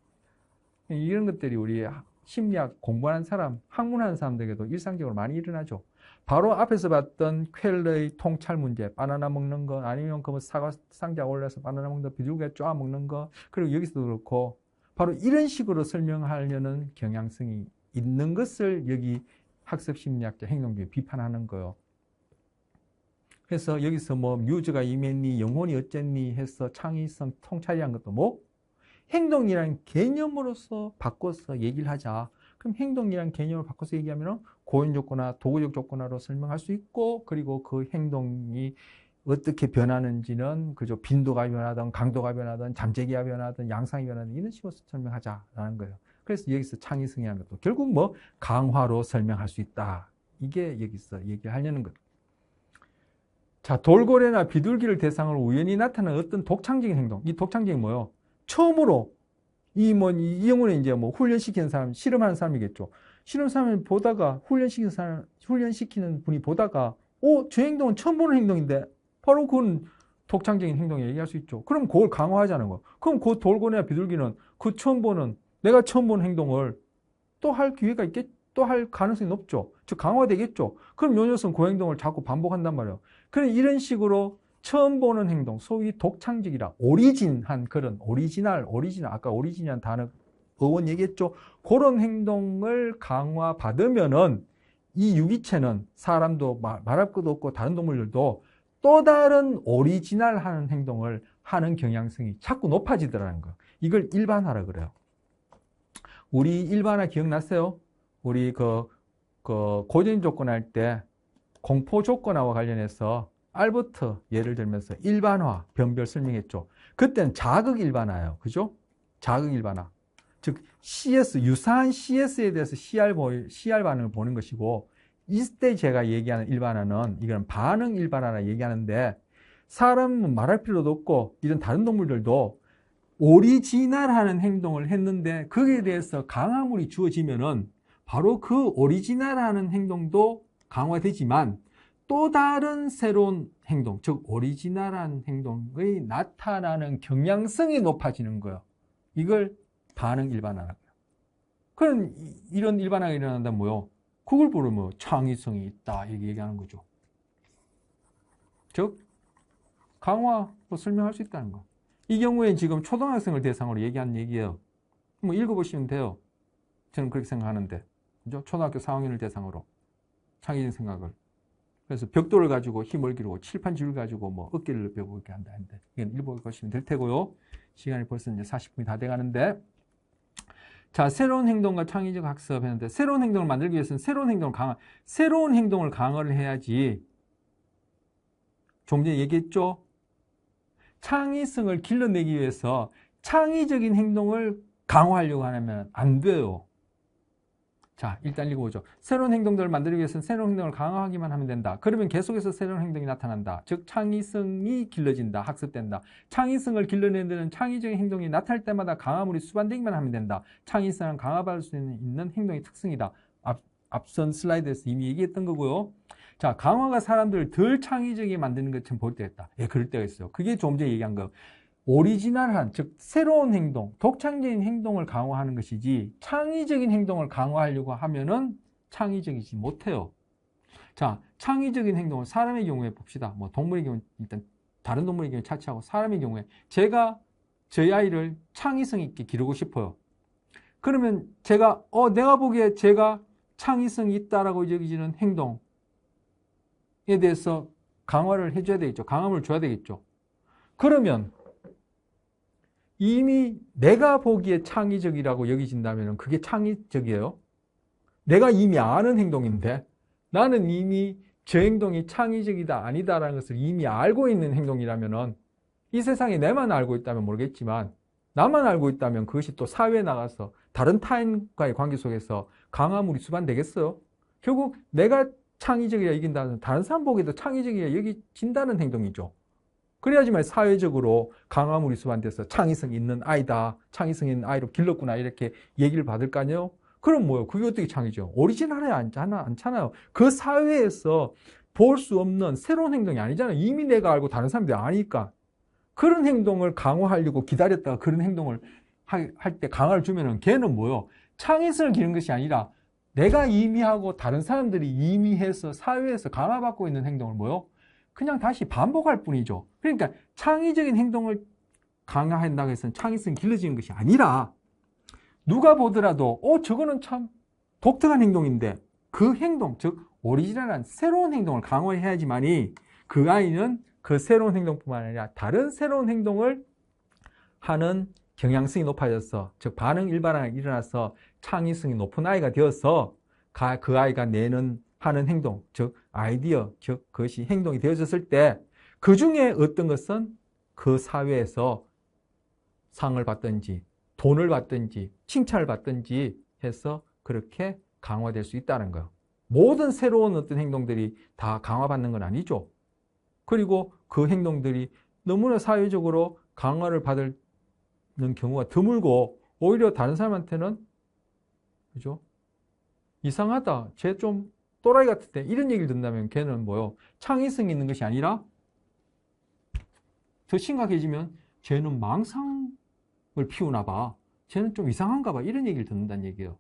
이런 것들이 우리 심리학 공부하는 사람, 학문하는 사람들에게도 일상적으로 많이 일어나죠. 바로 앞에서 봤던 퀘러의 통찰 문제, 바나나 먹는 거, 아니면 그 사과 상자 올려서 바나나 먹는 거, 비둘기가 쪼아 먹는 거, 그리고 여기서도 그렇고, 바로 이런 식으로 설명하려는 경향성이 있는 것을 여기 학습심리학자 행동주의 비판하는 거예요. 그래서 여기서 뭐 뮤즈가 임했니, 영혼이 어쨌니 해서 창의성, 통찰이란 것도 뭐 행동이라는 개념으로서 바꿔서 얘기를 하자. 그럼 행동이라는 개념을 바꿔서 얘기하면 고인 조건화, 도구적 조건화로 설명할 수 있고, 그리고 그 행동이 어떻게 변하는지는 그저 빈도가 변하든 강도가 변하든 잠재기가 변하든 양상이 변하든 이런 식으로 설명하자라는 거예요. 그래서 여기서 창의성이라는 것도 결국 뭐 강화로 설명할 수 있다. 이게 여기서 얘기하려는 거예요. 자, 돌고래나 비둘기를 대상으로 우연히 나타나는 어떤 독창적인 행동. 이 독창적인 뭐예요? 처음으로 이 영혼에 이제 뭐 훈련시키는 사람, 실험하는 사람이겠죠. 실험 사람을 보다가 훈련시키는 분이 보다가, 저 행동은 처음 보는 행동인데, 바로 그건 독창적인 행동이 얘기할 수 있죠. 그럼 그걸 강화하자는 거예요. 그럼 그 돌고래나 비둘기는 내가 처음 보는 행동을 또 할 기회가 또 할 가능성이 높죠. 즉, 강화되겠죠. 그럼 요 녀석은 그 행동을 자꾸 반복한단 말이에요. 그럼 이런 식으로 처음 보는 행동, 소위 독창적이라 오리지널, 아까 오리지널이라는 단어 어원 얘기했죠. 그런 행동을 강화받으면은 이 유기체는 사람도 말할 것도 없고 다른 동물들도 또 다른 오리지널 하는 행동을 하는 경향성이 자꾸 높아지더라는 거예요. 이걸 일반화라 그래요. 우리 일반화 기억나세요? 우리 그 고전 조건할 때 공포 조건화와 관련해서 알버트 예를 들면서 일반화, 변별 설명했죠. 그때는 자극 일반화예요. 그죠? 자극 일반화. 즉 CS, 유사한 CS에 대해서 CR 반응을 보는 것이고, 이때 제가 얘기하는 일반화는 이건 반응 일반화라 얘기하는데, 사람은 말할 필요도 없고 이런 다른 동물들도 오리지널하는 행동을 했는데 거기에 대해서 강화물이 주어지면은 바로 그 오리지널하는 행동도 강화되지만 또 다른 새로운 행동, 즉 오리지널한 행동의 나타나는 경향성이 높아지는 거예요. 이걸 반응 일반화라고요. 그럼 이런 일반화가 일어난다면 뭐요? 그걸 부르면 창의성이 있다 이렇게 얘기하는 거죠. 즉 강화로 설명할 수 있다는 거. 이 경우에 지금 초등학생을 대상으로 얘기한 얘기예요. 뭐 읽어보시면 돼요. 저는 그렇게 생각하는데, 그죠? 초등학교 4학년을 대상으로 창의적인 생각을. 그래서 벽돌을 가지고 힘을 기르고 칠판지를 가지고 뭐 어깨를 넓혀보고 이렇게 한다 했는데, 이건 읽어보시면 될 테고요. 시간이 벌써 이제 40분이 다 돼가는데, 자, 새로운 행동과 창의적 학습 했는데, 새로운 행동을 만들기 위해서는 새로운 행동을 강화를 해야지. 좀 전에 얘기했죠? 창의성을 길러내기 위해서 창의적인 행동을 강화하려고 하면 안 돼요. 자, 일단 읽어보죠. 새로운 행동들을 만들기 위해서는 새로운 행동을 강화하기만 하면 된다. 그러면 계속해서 새로운 행동이 나타난다. 즉 창의성이 길러진다. 학습된다. 창의성을 길러내는 데는 창의적인 행동이 나타날 때마다 강화물이 수반되기만 하면 된다. 창의성은 강화받을 수 있는 행동의 특성이다. 앞선 슬라이드에서 이미 얘기했던 거고요. 자, 강화가 사람들을 덜 창의적이게 만드는 것처럼 볼 때가 있다. 예, 그럴 때가 있어요. 그게 좀 전에 얘기한 거. 오리지널한, 즉 새로운 행동, 독창적인 행동을 강화하는 것이지 창의적인 행동을 강화하려고 하면은 창의적이지 못해요. 자, 창의적인 행동을 사람의 경우에 봅시다. 뭐 동물의 경우 일단 다른 동물의 경우에 차치하고 사람의 경우에 제가 저희 아이를 창의성 있게 기르고 싶어요. 그러면 제가 내가 보기에 제가 창의성이 있다라고 여기지는 행동에 대해서 강화를 해줘야 되겠죠. 강화를 줘야 되겠죠. 그러면 이미 내가 보기에 창의적이라고 여기진다면 그게 창의적이에요. 내가 이미 아는 행동인데 나는 이미 저 행동이 창의적이다 아니다라는 것을 이미 알고 있는 행동이라면 이 세상에 내만 알고 있다면 모르겠지만 나만 알고 있다면 그것이 또 사회에 나가서 다른 타인과의 관계 속에서 강화물이 수반되겠어요? 결국 내가 창의적이라 여긴다는 다른 사람 보기에도 창의적이라 여기진다는 행동이죠. 그래야지만 사회적으로 강화물이 수반돼서 창의성 있는 아이다, 창의성 있는 아이로 길렀구나 이렇게 얘기를 받을 거 아니에요? 그럼 뭐예요? 그게 어떻게 창의죠? 오리지널이 않잖아요. 그 사회에서 볼 수 없는 새로운 행동이 아니잖아요. 이미 내가 알고 다른 사람들이 아니까. 그런 행동을 강화하려고 기다렸다가 그런 행동을 할 때 강화를 주면은 걔는 뭐예요? 창의성을 기르는 것이 아니라 내가 이미 하고 다른 사람들이 이미 해서 사회에서 강화받고 있는 행동을 뭐예요? 그냥 다시 반복할 뿐이죠. 그러니까 창의적인 행동을 강화한다고 해서 창의성이 길러지는 것이 아니라 누가 보더라도 저거는 참 독특한 행동인데 그 행동, 즉 오리지널한 새로운 행동을 강화해야지만이 그 아이는 그 새로운 행동뿐만 아니라 다른 새로운 행동을 하는 경향성이 높아져서 즉 반응 일반화가 일어나서 창의성이 높은 아이가 되어서 그 아이가 하는 행동, 즉 아이디어, 즉 그것이 행동이 되어졌을 때 그 중에 어떤 것은 그 사회에서 상을 받든지 돈을 받든지 칭찬을 받든지 해서 그렇게 강화될 수 있다는 거예요. 모든 새로운 어떤 행동들이 다 강화받는 건 아니죠. 그리고 그 행동들이 너무나 사회적으로 강화를 받는 경우가 드물고 오히려 다른 사람한테는 그죠? 이상하다. 쟤 좀 또라이 같은데 이런 얘기를 듣는다면 걔는 뭐요? 창의성이 있는 것이 아니라 더 심각해지면 쟤는 망상을 피우나 봐. 쟤는 좀 이상한가 봐. 이런 얘기를 듣는다는 얘기예요.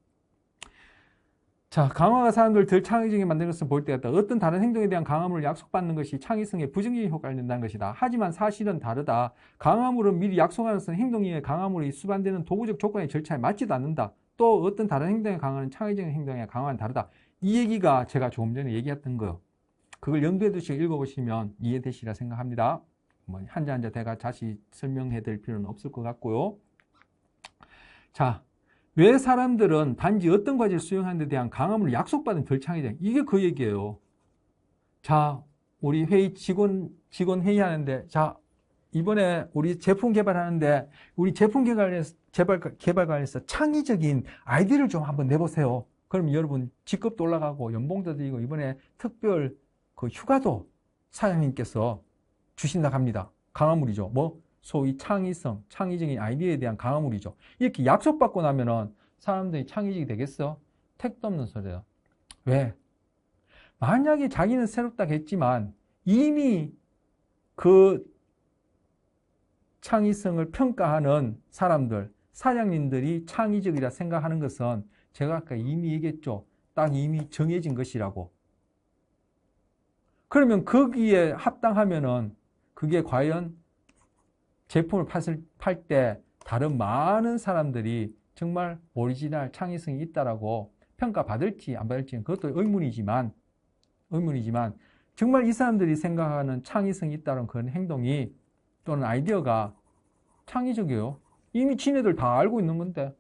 자, 강화가 사람들을 덜 창의적이게 만드는 것을 볼 때 같다. 어떤 다른 행동에 대한 강화물을 약속받는 것이 창의성에 부정적인 효과를 낸다는 것이다. 하지만 사실은 다르다. 강화물은 미리 약속하는 것은 행동 이외에 강화물이 수반되는 도구적 조건의 절차에 맞지도 않는다. 또 어떤 다른 행동에 강화는 창의적인 행동에 강화는 다르다. 이 얘기가 제가 조금 전에 얘기했던 거예요. 그걸 염두에 두시고 읽어보시면 이해되시리라 생각합니다. 한자 대가 다시 설명해 드릴 필요는 없을 것 같고요. 자, 왜 사람들은 단지 어떤 과제를 수행하는 데 대한 강함을 약속받은 덜 창의적? 이게 그 얘기예요. 자, 우리 직원 회의하는데, 자, 이번에 우리 제품 개발하는데, 우리 제품 개발 관련해서 창의적인 아이디어를 좀 한번 내보세요. 그럼 여러분, 직급도 올라가고, 연봉도 드리고, 이번에 특별 그 휴가도 사장님께서 주신다고 합니다. 강화물이죠. 뭐, 소위 창의성, 창의적인 아이디어에 대한 강화물이죠. 이렇게 약속받고 나면은 사람들이 창의적이 되겠어? 택도 없는 소리예요. 왜? 만약에 자기는 새롭다고 했지만 이미 그 창의성을 평가하는 사람들, 사장님들이 창의적이라 생각하는 것은 제가 아까 이미 얘기했죠. 딱 이미 정해진 것이라고. 그러면 거기에 합당하면은 그게 과연 제품을 팔 때 다른 많은 사람들이 정말 오리지널 창의성이 있다라고 평가받을지 안 받을지는 그것도 의문이지만 정말 이 사람들이 생각하는 창의성이 있다는 그런 행동이 또는 아이디어가 창의적이에요. 이미 지네들 다 알고 있는 건데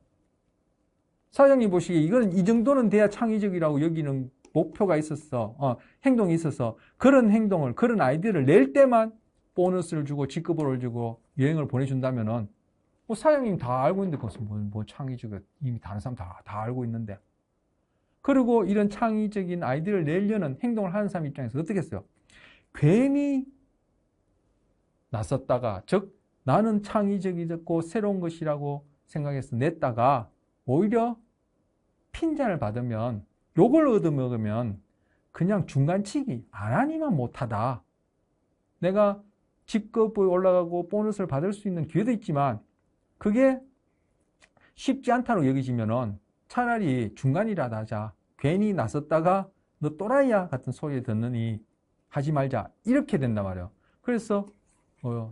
사장님 보시기에 이거는 이 정도는 돼야 창의적이라고 여기는 목표가 있었어. 행동이 있어서 그런 행동을 그런 아이디어를 낼 때만 보너스를 주고 직급을 주고 여행을 보내준다면은 뭐 사장님 다 알고 있는데 그것은 뭐 창의적이야. 이미 다른 사람 다 알고 있는데. 그리고 이런 창의적인 아이디어를 내려는 행동을 하는 사람 입장에서 어떻게 했어요? 괜히 나섰다가, 즉 나는 창의적이고 새로운 것이라고 생각해서 냈다가 오히려 핀잔을 받으면, 욕을 얻어먹으면 그냥 중간치기 안 하니만 못하다. 내가 직급이 올라가고 보너스를 받을 수 있는 기회도 있지만 그게 쉽지 않다고 여기지면은 차라리 중간이라도 하자. 괜히 나섰다가 너 또라이야 같은 소리 듣느니 하지 말자. 이렇게 된단 말이에요. 그래서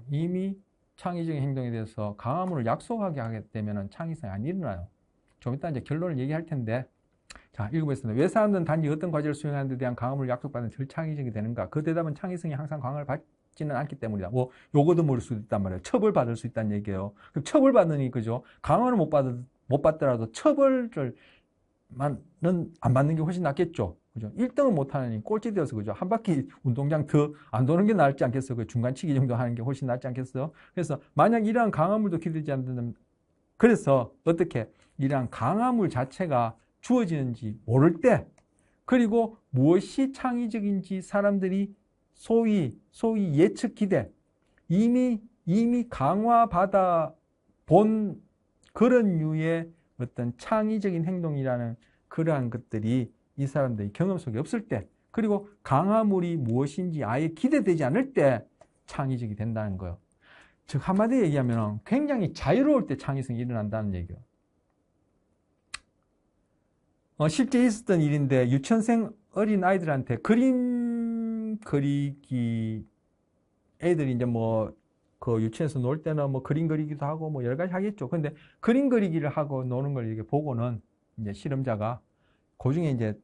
이미 창의적인 행동에 대해서 강함을 약속하게 하게 되면은 창의성이 안 일어나요. 좀 이따 이제 결론을 얘기할 텐데, 자, 읽어보겠습니다. 왜 사람들은 단지 어떤 과제를 수행하는 데 대한 강함을 약속받는 덜 창의적이 되는가? 그 대답은 창의성이 항상 강함을 받지는 않기 때문이다. 뭐 요거도 모를 수도 있단 말이에요. 처벌받을 수 있다는 얘기예요. 그럼 처벌받으니 그죠? 강함을 못 받더라도 처벌을 는 안 받는 게 훨씬 낫겠죠. 그죠? 1등은 못하느니 꼴찌 되어서 그죠? 한 바퀴 운동장 더 안 도는 게 나을지 않겠어요? 그 중간치기 정도 하는 게 훨씬 낫지 않겠어요? 그래서 만약 이러한 강화물도 기대지 않는다면, 그래서 어떻게 이러한 강화물 자체가 주어지는지 모를 때, 그리고 무엇이 창의적인지 사람들이 소위 예측 기대, 이미 강화받아 본 그런 류의 어떤 창의적인 행동이라는 그러한 것들이 이 사람들의 경험 속에 없을 때, 그리고 강화물이 무엇인지 아예 기대되지 않을 때 창의적이 된다는 거예요. 즉 한마디로 얘기하면 굉장히 자유로울 때 창의성이 일어난다는 얘기예요. 실제 있었던 일인데 유치원생 어린 아이들한테 그림 그리기, 애들이 이제 그 유치원에서 놀 때는 뭐 그림 그리기도 하고 뭐 여러 가지 하겠죠. 근데 그림 그리기를 하고 노는 걸 이렇게 보고는 이제 실험자가 그 중에 이제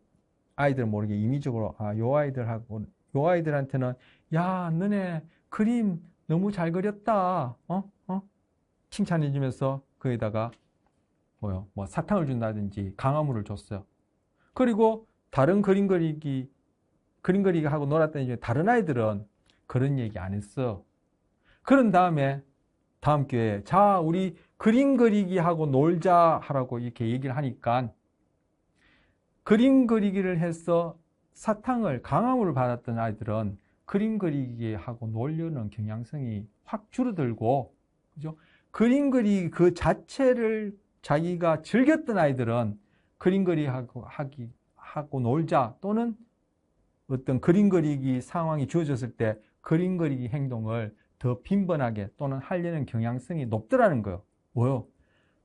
아이들 모르게 임의적으로 요 아이들한테는 야, 너네 그림 너무 잘 그렸다. 칭찬해 주면서 거기다가 뭐 사탕을 준다든지 강화물을 줬어요. 그리고 다른 그림 그리기 하고 놀았더니 이제 다른 아이들은 그런 얘기 안 했어. 그런 다음에 다음 기회에 자, 우리 그림 그리기 하고 놀자 하라고 이렇게 얘기를 하니까 그림 그리기를 해서 사탕을, 강화물을 받았던 아이들은 그림 그리기 하고 놀려는 경향성이 확 줄어들고, 그죠? 그림 그리기 그 자체를 자기가 즐겼던 아이들은 그림 그리기 하고 놀자, 또는 어떤 그림 그리기 상황이 주어졌을 때 그림 그리기 행동을 더 빈번하게 또는 하려는 경향성이 높더라는 거예요. 뭐요?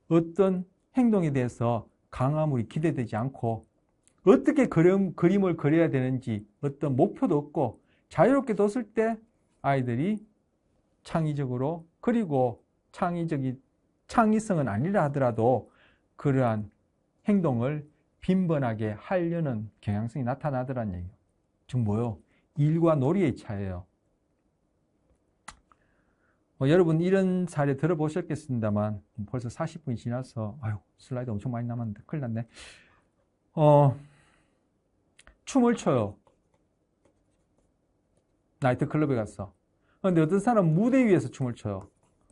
어떤 행동에 대해서 강화물이 기대되지 않고 어떻게 그림을 그려야 되는지 어떤 목표도 없고 자유롭게 뒀을 때 아이들이 창의적으로, 그리고 창의성은 아니라 하더라도 그러한 행동을 빈번하게 하려는 경향성이 나타나더라는 얘기예요. 즉 뭐요? 일과 놀이의 차이예요. 여러분 이런 사례 들어보셨겠습니다만 벌써 40분이 지나서 슬라이드 엄청 많이 남았는데 큰일 났네. 춤을 춰요. 나이트클럽에 갔어. 근데 어떤 사람은 무대 위에서 춤을 춰요.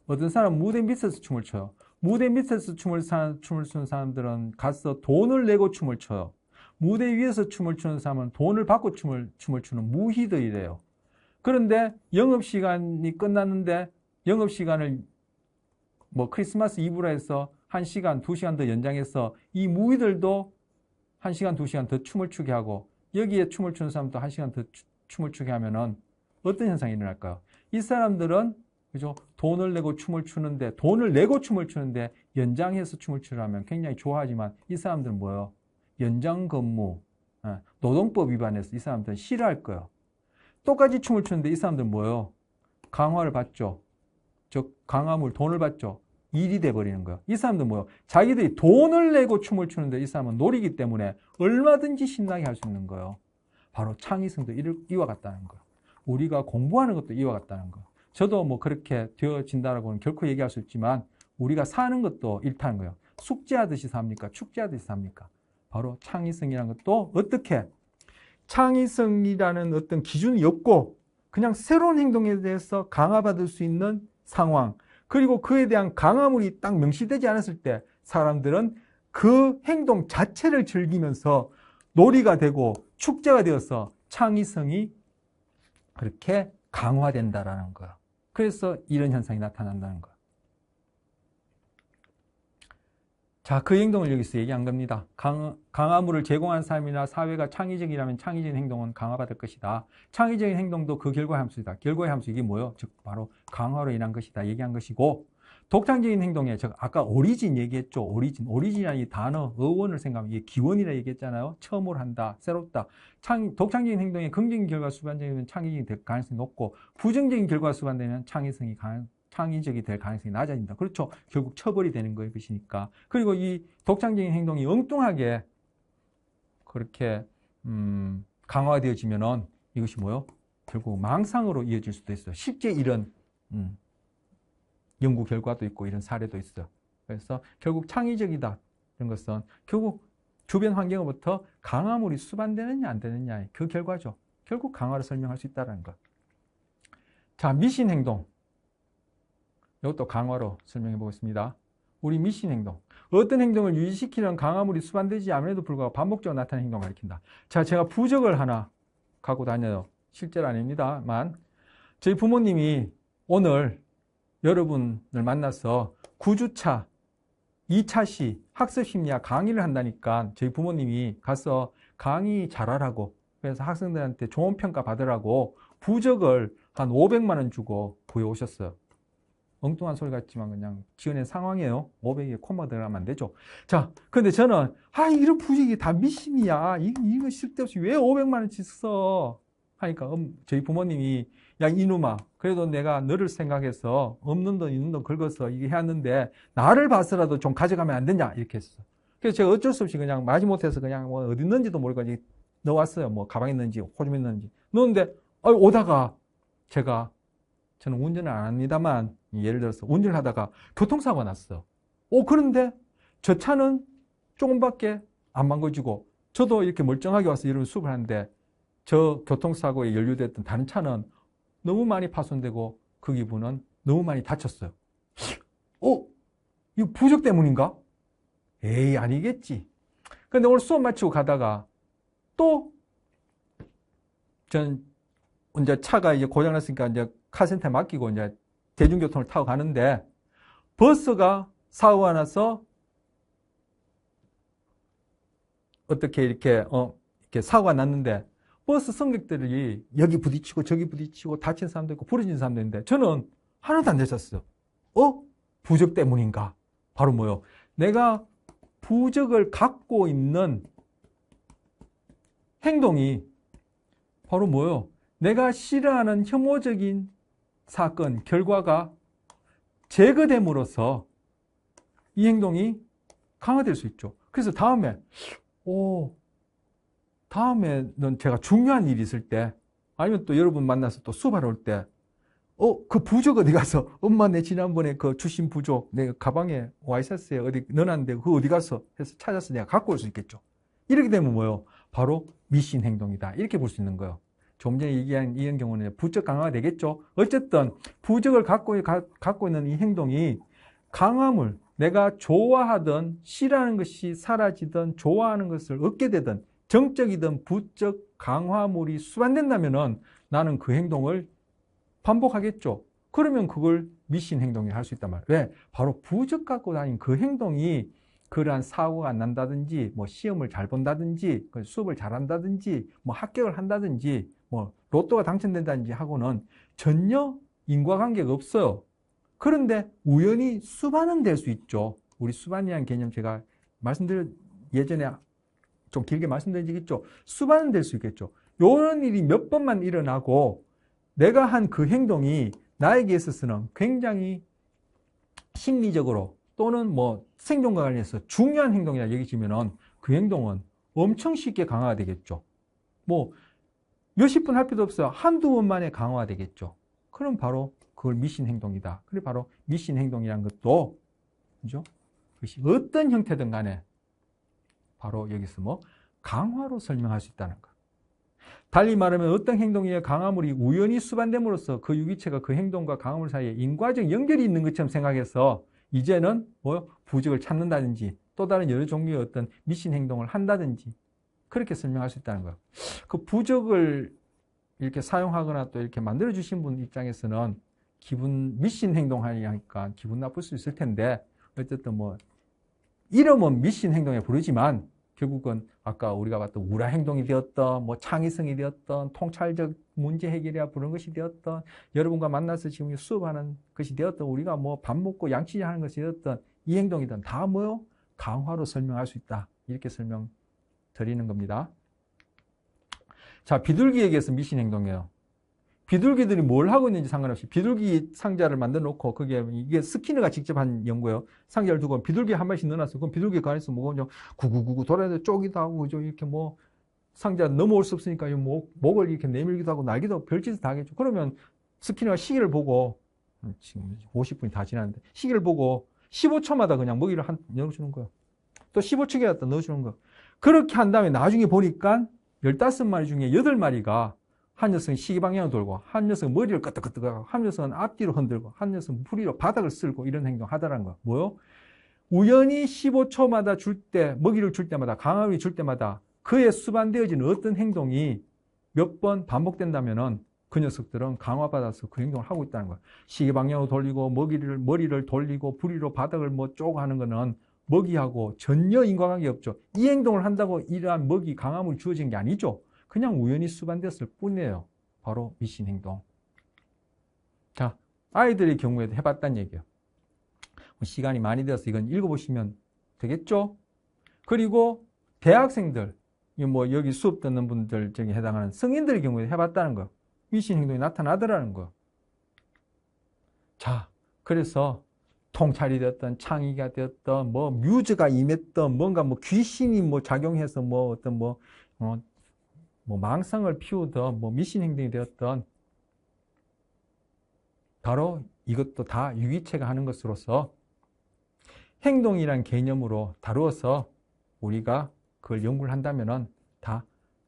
어떤 사람은 무대 밑에서 춤을 춰요. 무대 밑에서 춤을 추는 사람들은 가서 돈을 내고 춤을 춰요. 무대 위에서 춤을 추는 사람은 돈을 받고 춤을 추는 무희들이래요. 그런데 영업시간이 끝났는데 영업시간을 크리스마스 이브라 해서 1시간, 2시간 더 연장해서 이 무희들도 1시간, 2시간 더 춤을 추게 하고 여기에 춤을 추는 사람도 1시간 더 춤을 추게 하면은 어떤 현상이 일어날까요? 이 사람들은 그죠? 돈을 내고 춤을 추는데 연장해서 춤을 추려면 굉장히 좋아하지만 이 사람들은 뭐예요? 연장 근무, 노동법 위반해서 이 사람들은 싫어할 거예요. 똑같이 춤을 추는데 이 사람들은 뭐예요? 강화를 받죠. 즉 강화물 돈을 받죠. 일이 돼버리는 거예요. 이 사람들은 뭐예요? 자기들이 돈을 내고 춤을 추는데 이 사람은 놀이기 때문에 얼마든지 신나게 할 수 있는 거예요. 바로 창의성도 이와 같다는 거예요. 우리가 공부하는 것도 이와 같다는 거예요. 저도 그렇게 되어진다라고는 결코 얘기할 수 없지만 우리가 사는 것도 일타는 거예요. 숙제하듯이 삽니까? 축제하듯이 삽니까? 바로 창의성이라는 것도 어떻게 창의성이라는 어떤 기준이 없고 그냥 새로운 행동에 대해서 강화받을 수 있는 상황, 그리고 그에 대한 강화물이 딱 명시되지 않았을 때 사람들은 그 행동 자체를 즐기면서 놀이가 되고 축제가 되어서 창의성이 그렇게 강화된다라는 거예요. 그래서 이런 현상이 나타난다는 거예요. 자, 그 행동을 여기서 얘기한 겁니다. 강화물을 제공한 사람이나 사회가 창의적이라면 창의적인 행동은 강화받을 것이다. 창의적인 행동도 그 결과의 함수이다. 결과의 함수 이게 뭐예요? 즉 바로 강화로 인한 것이다 얘기한 것이고, 독창적인 행동에 아까 오리진 얘기했죠. 오리진이라는 이 단어, 어원을 생각하면 이게 기원이라 얘기했잖아요. 처음으로 한다, 새롭다. 독창적인 행동에 긍정적인 결과 수반되면 창의적이 될 가능성이 높고, 부정적인 결과 수반되면 창의적이 될 가능성이 낮아진다. 그렇죠. 결국 처벌이 되는 거예요. 것이니까. 그리고 이 독창적인 행동이 엉뚱하게 그렇게 강화되어지면은 이것이 뭐요? 결국 망상으로 이어질 수도 있어요. 실제 이런 연구 결과도 있고 이런 사례도 있어요. 그래서 결국 창의적이다. 이런 것은 결국 주변 환경으로부터 강화물이 수반되느냐 안 되느냐의 그 결과죠. 결국 강화를 설명할 수 있다는 것. 자, 미신 행동. 이것도 강화로 설명해 보겠습니다. 우리 미신 행동. 어떤 행동을 유지시키는 강화물이 수반되지 않음에도 불구하고 반복적으로 나타나는 행동을 가리킨다. 자, 제가 부적을 하나 갖고 다녀요. 실제로 아닙니다만 저희 부모님이 오늘 여러분을 만나서 9주차 2차 시 학습심리학 강의를 한다니까 저희 부모님이 가서 강의 잘하라고, 그래서 학생들한테 좋은 평가 받으라고 부적을 한 500만 원 주고 구해오셨어요. 엉뚱한 소리 같지만 그냥 지어낸 상황이에요. 500에 콤마 들어가면 안 되죠. 자, 근데 저는 이런 부적이 다 미심이야. 이거 쓸데없이 왜 500만 원치 써? 하니까 저희 부모님이 야 이놈아, 그래도 내가 너를 생각해서 없는 돈 있는 돈 긁어서 이게 해왔는데 나를 봐서라도 좀 가져가면 안 되냐 이렇게 했어. 그래서 제가 어쩔 수 없이 그냥 마지못해서 그냥 어디 있는지도 모르고 이제 넣어왔어요. 가방에 있는지 호주머니에 있는지 넣었는데 오다가 저는 운전을 안 합니다만 예를 들어서 운전을 하다가 교통사고가 났어. 그런데 저 차는 조금밖에 안 망가지고 저도 이렇게 멀쩡하게 와서 이런 수업을 하는데 저 교통사고에 연루됐던 다른 차는 너무 많이 파손되고 그 기분은 너무 많이 다쳤어요. 이거 부적 때문인가? 에이, 아니겠지. 근데 오늘 수업 마치고 가다가 또 전 이제 차가 이제 고장났으니까 이제 카센터에 맡기고 이제 대중교통을 타고 가는데 버스가 사고가 나서 어떻게 이렇게 사고가 났는데 버스 승객들이 여기 부딪히고 저기 부딪히고 다친 사람도 있고 부러진 사람도 있는데 저는 하나도 안 다쳤어요. 부적 때문인가? 바로 뭐요? 내가 부적을 갖고 있는 행동이 바로 뭐요? 내가 싫어하는 혐오적인 사건, 결과가 제거됨으로써 이 행동이 강화될 수 있죠. 그래서 다음에는 제가 중요한 일이 있을 때, 아니면 또 여러분 만나서 또 수업하러 올 때, 그 부적 어디 가서? 엄마 내 지난번에 그 주신 부적 내 가방에 와 있었어요. 어디 넣어놨는데 그거 어디 갔어? 해서 찾아서 내가 갖고 올 수 있겠죠. 이렇게 되면 뭐예요? 바로 미신 행동이다. 이렇게 볼 수 있는 거예요. 좀 전에 얘기한 이런 경우는 부적 강화가 되겠죠. 어쨌든 부적을 갖고 있는 이 행동이 강화물, 내가 좋아하던 싫어하는 것이 사라지든 좋아하는 것을 얻게 되든 정적이든 부적 강화물이 수반된다면은 나는 그 행동을 반복하겠죠. 그러면 그걸 미신 행동이 할 수 있단 말이에요. 왜? 바로 부적 갖고 다닌 그 행동이 그러한 사고가 난다든지, 뭐 시험을 잘 본다든지, 수업을 잘한다든지, 뭐 합격을 한다든지, 뭐 로또가 당첨된다든지 하고는 전혀 인과관계가 없어요. 그런데 우연히 수반은 될 수 있죠. 우리 수반이라는 개념 제가 예전에 좀 길게 말씀드린 적 있죠. 수반은 될 수 있겠죠. 이런 일이 몇 번만 일어나고 내가 한 그 행동이 나에게 있어서는 굉장히 심리적으로 또는 뭐 생존과 관련해서 중요한 행동이라 여기지면은 그 행동은 엄청 쉽게 강화가 되겠죠. 뭐 몇십 분 할 필요도 없어요. 한두 번 만에 강화가 되겠죠. 그럼 바로 그걸 미신 행동이다. 그래 바로 미신 행동이라는 것도 그죠? 그것이 어떤 형태든 간에 바로 여기서 뭐 강화로 설명할 수 있다는 거. 달리 말하면 어떤 행동의 강화물이 우연히 수반됨으로써 그 유기체가 그 행동과 강화물 사이에 인과적 연결이 있는 것처럼 생각해서 이제는 뭐 부적을 찾는다든지 또 다른 여러 종류의 어떤 미신 행동을 한다든지 그렇게 설명할 수 있다는 거예요. 그 부적을 이렇게 사용하거나 또 이렇게 만들어 주신 분 입장에서는 미신 행동하니까 기분 나쁠 수 있을 텐데 어쨌든 뭐 이름은 미신 행동에 부르지만 결국은 아까 우리가 봤던 우라 행동이 되었던 뭐 창의성이 되었던 통찰적 문제 해결이야 부른 것이 되었던 여러분과 만나서 지금 수업하는 것이 되었던 우리가 뭐 밥 먹고 양치질 하는 것이 되었던 이 행동이든 다 뭐요? 강화로 설명할 수 있다. 이렇게 설명 드리는 겁니다. 자, 비둘기에게서 미신 행동이에요. 비둘기들이 뭘 하고 있는지 상관없이 비둘기 상자를 만들어 놓고 이게 스키너가 직접 한 연구예요. 상자를 두고 비둘기 한 마리씩 넣어놨어. 그럼 비둘기 그 안에서 뭐 그냥 구구구구 돌아야 돼. 쪼기도 하고 그죠? 이렇게 뭐 상자 넘어올 수 없으니까 목을 이렇게 내밀기도 하고 날기도 별짓을 다 하겠죠. 그러면 스키너가 시계를 보고 지금 50분이 다 지났는데 시계를 보고 15초마다 그냥 먹이를 넣어주는 거예요. 또 15초에 갖다 넣어주는 거예요. 그렇게 한 다음에 나중에 보니까 15마리 중에 8마리가 한 녀석은 시계 방향으로 돌고, 한 녀석은 머리를 끄덕끄덕하고, 한 녀석은 앞뒤로 흔들고, 한 녀석은 부리로 바닥을 쓸고 이런 행동 하더라는 거야. 뭐요? 우연히 15초마다 먹이를 줄 때마다, 강화물이 줄 때마다 그에 수반되어지는 어떤 행동이 몇 번 반복된다면은 그 녀석들은 강화받아서 그 행동을 하고 있다는 거야. 시계 방향으로 돌리고, 머리를 돌리고, 부리로 바닥을 쪼고 하는 거는 먹이하고 전혀 인과관계 없죠. 이 행동을 한다고 이러한 강화물이 주어진 게 아니죠. 그냥 우연히 수반됐을 뿐이에요. 바로 미신 행동. 자, 아이들의 경우에도 해봤다는 얘기예요. 시간이 많이 되어서 이건 읽어보시면 되겠죠? 그리고 대학생들, 여기 수업 듣는 분들 중에 해당하는 성인들의 경우에도 해봤다는 거예요. 미신 행동이 나타나더라는 거예요. 자, 그래서 통찰이 되었던 창의가 되었던 뮤즈가 임했던 뭔가 귀신이 작용해서 어떤 망상을 피우던 미신 행동이 되었던 바로 이것도 다 유기체가 하는 것으로서 행동이란 개념으로 다루어서 우리가 그걸 연구를 한다면은 다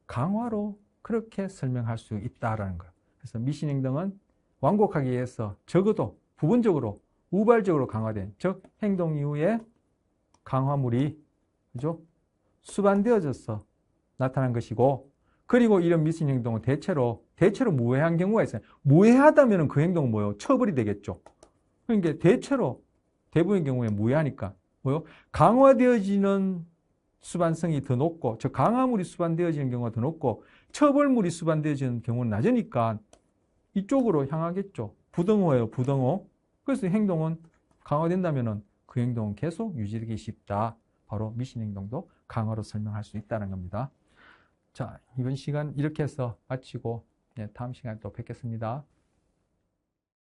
강화로 그렇게 설명할 수 있다라는 거예요. 그래서 미신 행동은 완곡하기 위해서 적어도 부분적으로 우발적으로 강화된, 즉 행동 이후에 강화물이 그죠? 수반되어져서 나타난 것이고, 그리고 이런 미신 행동은 대체로 무해한 경우가 있어요. 무해하다면 그 행동은 뭐예요? 처벌이 되겠죠. 그러니까 대부분의 경우에 무해하니까 뭐요? 강화되어지는 수반성이 더 높고, 즉 강화물이 수반되어지는 경우가 더 높고, 처벌물이 수반되어지는 경우는 낮으니까 이쪽으로 향하겠죠. 부등호예요, 부등호. 그래서 행동은 강화된다면 그 행동은 계속 유지되기 쉽다. 바로 미신 행동도 강화로 설명할 수 있다는 겁니다. 자, 이번 시간 이렇게 해서 마치고 다음 시간에 또 뵙겠습니다.